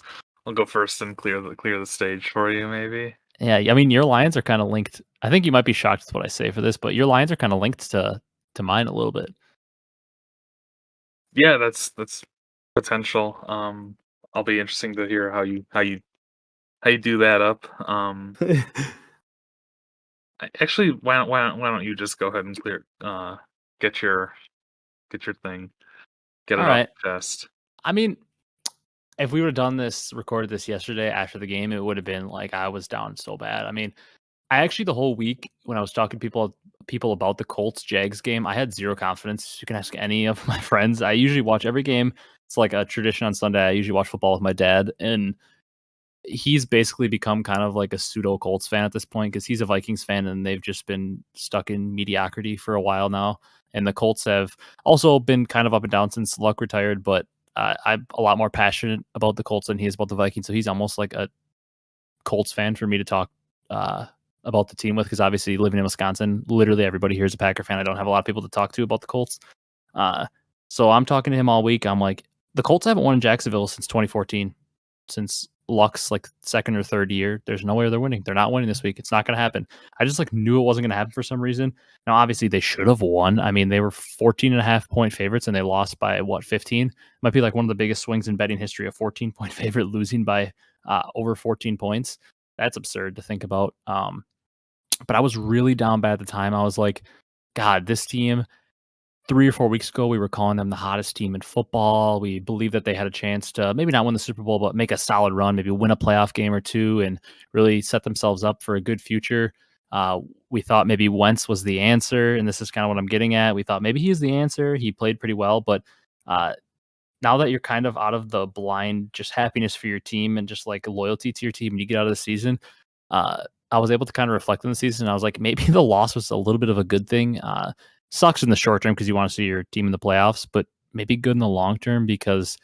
first and clear the stage for you. Maybe. Yeah, I mean your lines are kind of linked. I think you might be shocked with what I say for this, but your lines are kind of linked to mine a little bit. Yeah, that's potential. I'll be interesting to hear how you do that up. Actually, why don't you just go ahead and get your get your thing, get All it off right. your chest. I mean, if we would have recorded this yesterday after the game, it would have been like I was down so bad. I mean, I actually the whole week when I was talking to people about the Colts Jags game, I had zero confidence. You can ask any of my friends. I usually watch every game. It's like a tradition on Sunday. I usually watch football with my dad, and he's basically become kind of like a pseudo Colts fan at this point because he's a Vikings fan and they've just been stuck in mediocrity for a while now. And the Colts have also been kind of up and down since Luck retired, but I'm a lot more passionate about the Colts than he is about the Vikings. So he's almost like a Colts fan for me to talk uh, about the team with because obviously living in Wisconsin, literally everybody here is a Packer fan. I don't have a lot of people to talk to about the Colts. Uh, so I'm talking to him all week. I'm like, the Colts haven't won in Jacksonville since 2014, since Luck's like second or third year. There's no way they're winning. They're not winning this week. It's not going to happen. I just like knew it wasn't going to happen for some reason. Now, obviously, they should have won. I mean, they were 14.5 point favorites and they lost by what, 15? Might be like one of the biggest swings in betting history. A 14 point favorite losing by over 14 points. That's absurd to think about. But I was really down bad at the time. I was like, God, this team 3 or 4 weeks ago, we were calling them the hottest team in football. We believed that they had a chance to maybe not win the Super Bowl, but make a solid run, maybe win a playoff game or two, and really set themselves up for a good future. We thought maybe Wentz was the answer, and this is kind of what I'm getting at. We thought maybe he's the answer. He played pretty well, but uh, now that you're kind of out of the blind, just happiness for your team and just like loyalty to your team, and you get out of the season, uh, I was able to kind of reflect on the season. I was like, maybe the loss was a little bit of a good thing. Sucks in the short term because you want to see your team in the playoffs, but maybe good in the long term because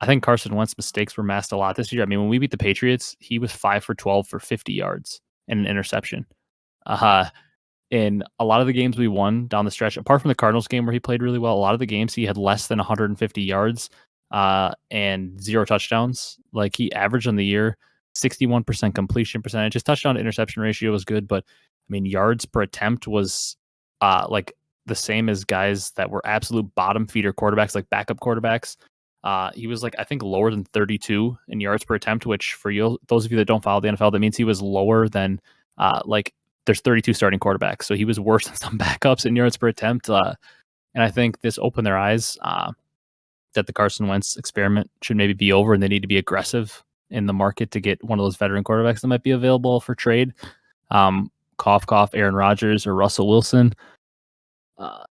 I think Carson Wentz's mistakes were masked a lot this year. I mean, when we beat the Patriots, he was 5 for 12 for 50 yards and an interception. Uh, in a lot of the games we won down the stretch, apart from the Cardinals game where he played really well, a lot of the games he had less than 150 yards and zero touchdowns. Like he averaged on the year 61% completion percentage. His touchdown to interception ratio was good, but I mean, yards per attempt was like the same as guys that were absolute bottom feeder quarterbacks, like backup quarterbacks. He was like, I think, lower than 32 in yards per attempt, which for you, those of you that don't follow the NFL, that means he was lower than like there's 32 starting quarterbacks. So he was worse than some backups in yards per attempt. And I think this opened their eyes that the Carson Wentz experiment should maybe be over and they need to be aggressive in the market to get one of those veteran quarterbacks that might be available for trade. Cough, cough, Aaron Rodgers or Russell Wilson. Uh,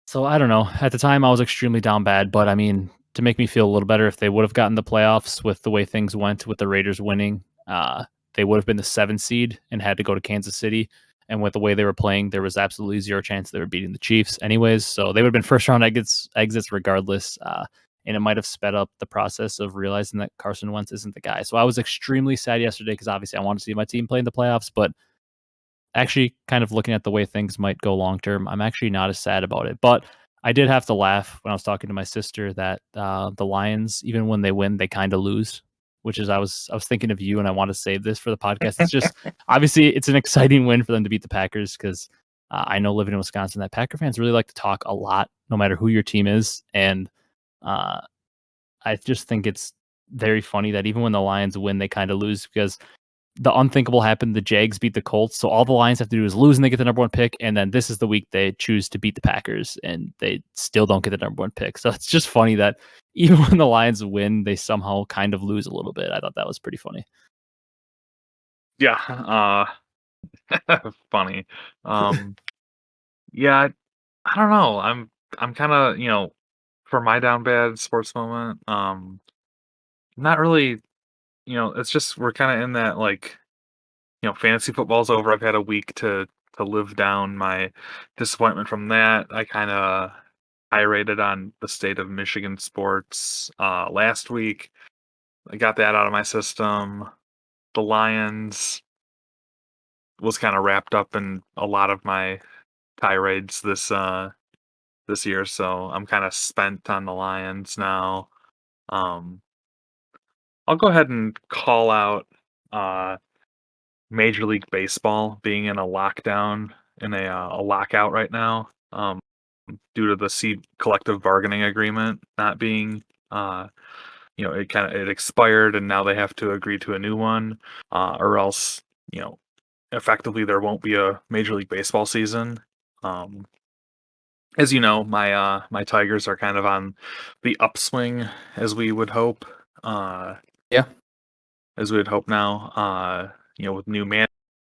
so I don't know. At the time, I was extremely down bad, but I mean, to make me feel a little better, if they would have gotten the playoffs with the way things went with the Raiders winning, they would have been the 7th seed and had to go to Kansas City. And with the way they were playing, there was absolutely zero chance they were beating the Chiefs, anyways. So they would have been first round exits regardless. And it might have sped up the process of realizing that Carson Wentz isn't the guy. So I was extremely sad yesterday because obviously I want to see my team play in the playoffs, but actually kind of looking at the way things might go long term, I'm actually not as sad about it. But I did have to laugh when I was talking to my sister that the Lions, even when they win, they kind of lose. Which is I was thinking of you, and I want to save this for the podcast. It's just obviously it's an exciting win for them to beat the Packers because I know living in Wisconsin that Packer fans really like to talk a lot, no matter who your team is, and uh, I just think it's very funny that even when the Lions win, they kind of lose because the unthinkable happened. The Jags beat the Colts. So all the Lions have to do is lose and they get the number one pick. And then this is the week they choose to beat the Packers and they still don't get the number one pick. So it's just funny that even when the Lions win, they somehow kind of lose a little bit. I thought that was pretty funny. Yeah, funny. Yeah, I don't know. I'm kind of for my down bad sports moment. Not really. It's just we're kind of in that like fantasy football's over. I've had a week to live down my disappointment from that. I kind of irated on the state of Michigan sports last week. I got that out of my system. The Lions was kind of wrapped up in a lot of my tirades this year, so I'm kind of spent on the Lions now. Um, I'll go ahead and call out uh, Major League Baseball being in a lockdown in a lockout right now due to the collective bargaining agreement not being It expired and now they have to agree to a new one, or else you know effectively there won't be a Major League Baseball season. Um, as you know, my Tigers are kind of on the upswing as we would hope. Uh, Yeah. as we would hope now. With new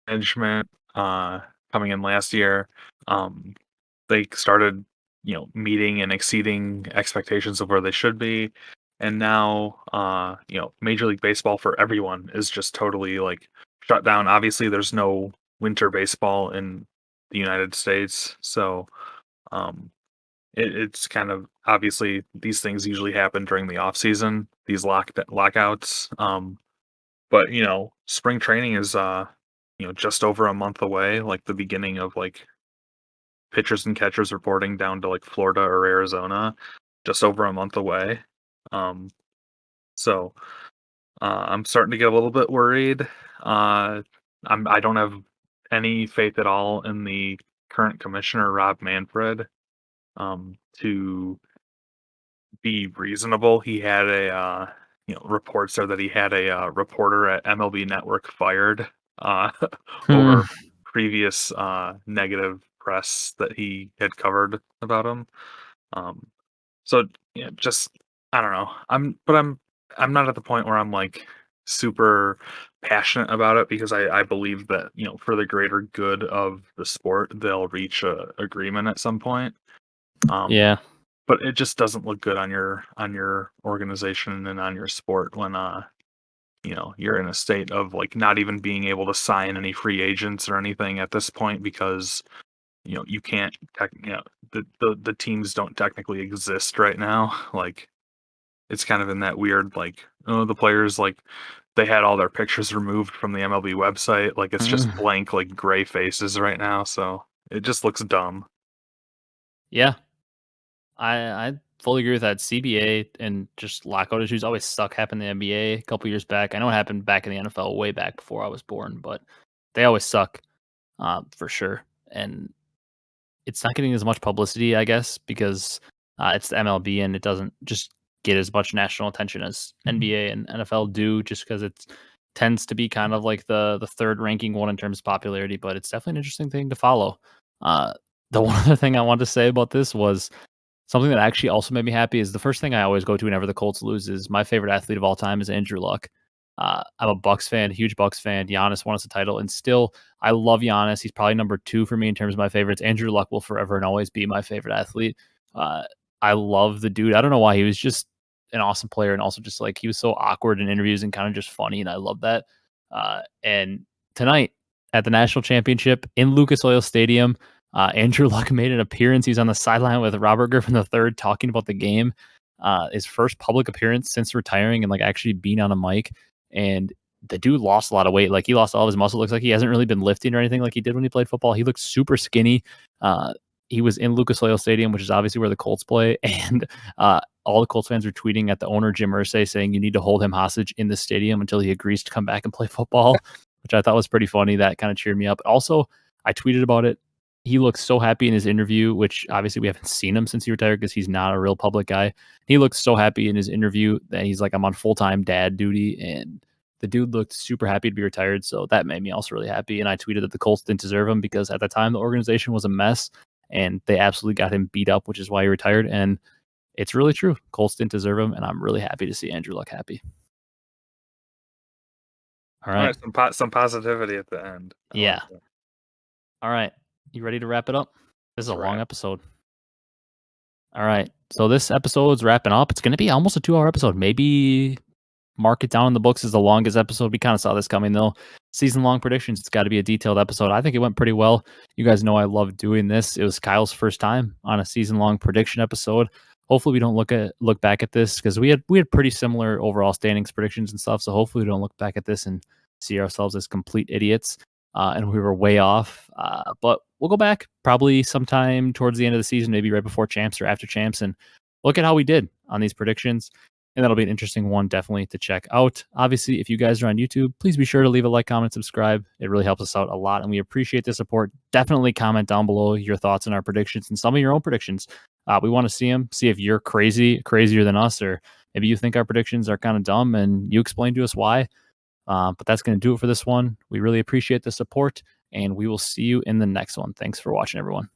management coming in last year, um, they started meeting and exceeding expectations of where they should be, and now Major League Baseball for everyone is just totally like shut down. Obviously, there's no winter baseball in the United States, so um, it's kind of obviously these things usually happen during the off season, these lockouts. But spring training is just over a month away, like the beginning of like pitchers and catchers reporting down to like Florida or Arizona, just over a month away. Um, so I'm starting to get a little bit worried. I don't have any faith at all in the current commissioner, Rob Manfred, to be reasonable. He had reports are that he had a reporter at MLB Network fired uh, Hmm. over previous negative press that he had covered about him. Um, so just I don't know. I'm not at the point where I'm like super passionate about it because I believe that for the greater good of the sport they'll reach a agreement at some point. Um, Yeah. but it just doesn't look good on your organization and on your sport when you're in a state of like not even being able to sign any free agents or anything at this point because you can't the teams don't technically exist right now. Like it's kind of in that weird like, oh, the players like they had all their pictures removed from the MLB website, like it's just Mm. blank like gray faces right now, so it just looks dumb. Yeah. I fully agree with that. CBA and just lockout issues always suck. Happened in the NBA a couple years back. I know it happened back in the NFL way back before I was born, but they always suck, for sure. And it's not getting as much publicity, I guess, because it's the MLB and it doesn't just get as much national attention as NBA and NFL do, just because it tends to be kind of like the third ranking one in terms of popularity. But it's definitely an interesting thing to follow. Uh, the one other thing I wanted to say about this was something that actually also made me happy is the first thing I always go to whenever the Colts lose is my favorite athlete of all time is Andrew Luck. I'm a Bucks fan, huge Bucks fan. Giannis won us a title, and still, I love Giannis. He's probably number 2 for me in terms of my favorites. Andrew Luck will forever and always be my favorite athlete. Uh, I love the dude. I don't know why he was just an awesome player, and also just like he was so awkward in interviews and kind of just funny, and I love that. And tonight at the national championship in Lucas Oil Stadium, Andrew Luck made an appearance. He's on the sideline with Robert Griffin III talking about the game. His first public appearance since retiring and like actually being on a mic. And the dude lost a lot of weight. Like he lost all of his muscle. Looks like he hasn't really been lifting or anything like he did when he played football. He looks super skinny. He was in Lucas Oil Stadium, which is obviously where the Colts play, and all the Colts fans were tweeting at the owner Jim Irsay saying you need to hold him hostage in the stadium until he agrees to come back and play football, which I thought was pretty funny. That kind of cheered me up. Also, I tweeted about it. He looks so happy in his interview, which obviously we haven't seen him since he retired because he's not a real public guy. He looks so happy in his interview that he's like, I'm on full time dad duty, and the dude looked super happy to be retired. So that made me also really happy. And I tweeted that the Colts didn't deserve him because at the time the organization was a mess and they absolutely got him beat up, which is why he retired. And it's really true. Colts didn't deserve him. And I'm really happy to see Andrew Luck happy. All All right. right, some positivity at the end. I like Yeah. that. All right. You ready to wrap it up? This is a Let's long wrap. episode. All right. So this episode's wrapping up. It's going to be almost a 2-hour episode. Maybe mark it down in the books as the longest episode. We kind of saw this coming though. Season long predictions. It's got to be a detailed episode. I think it went pretty well. You guys know I love doing this. It was Kyle's first time on a season long prediction episode. Hopefully we don't look back at this because we had pretty similar overall standings predictions and stuff. So hopefully we don't look back at this and see ourselves as complete idiots. And we were way off. But we'll go back probably sometime towards the end of the season, maybe right before champs or after champs, and look at how we did on these predictions. And that'll be an interesting one, definitely to check out. Obviously, if you guys are on YouTube, please be sure to leave a like, comment, subscribe. It really helps us out a lot, and we appreciate the support. Definitely comment down below your thoughts on our predictions and some of your own predictions. We want to see them, see if you're crazier than us, or Maybe you think our predictions are kind of dumb and you explain to us why. But that's going to do it for this one. We really appreciate the support, and we will see you in the next one. Thanks for watching, everyone.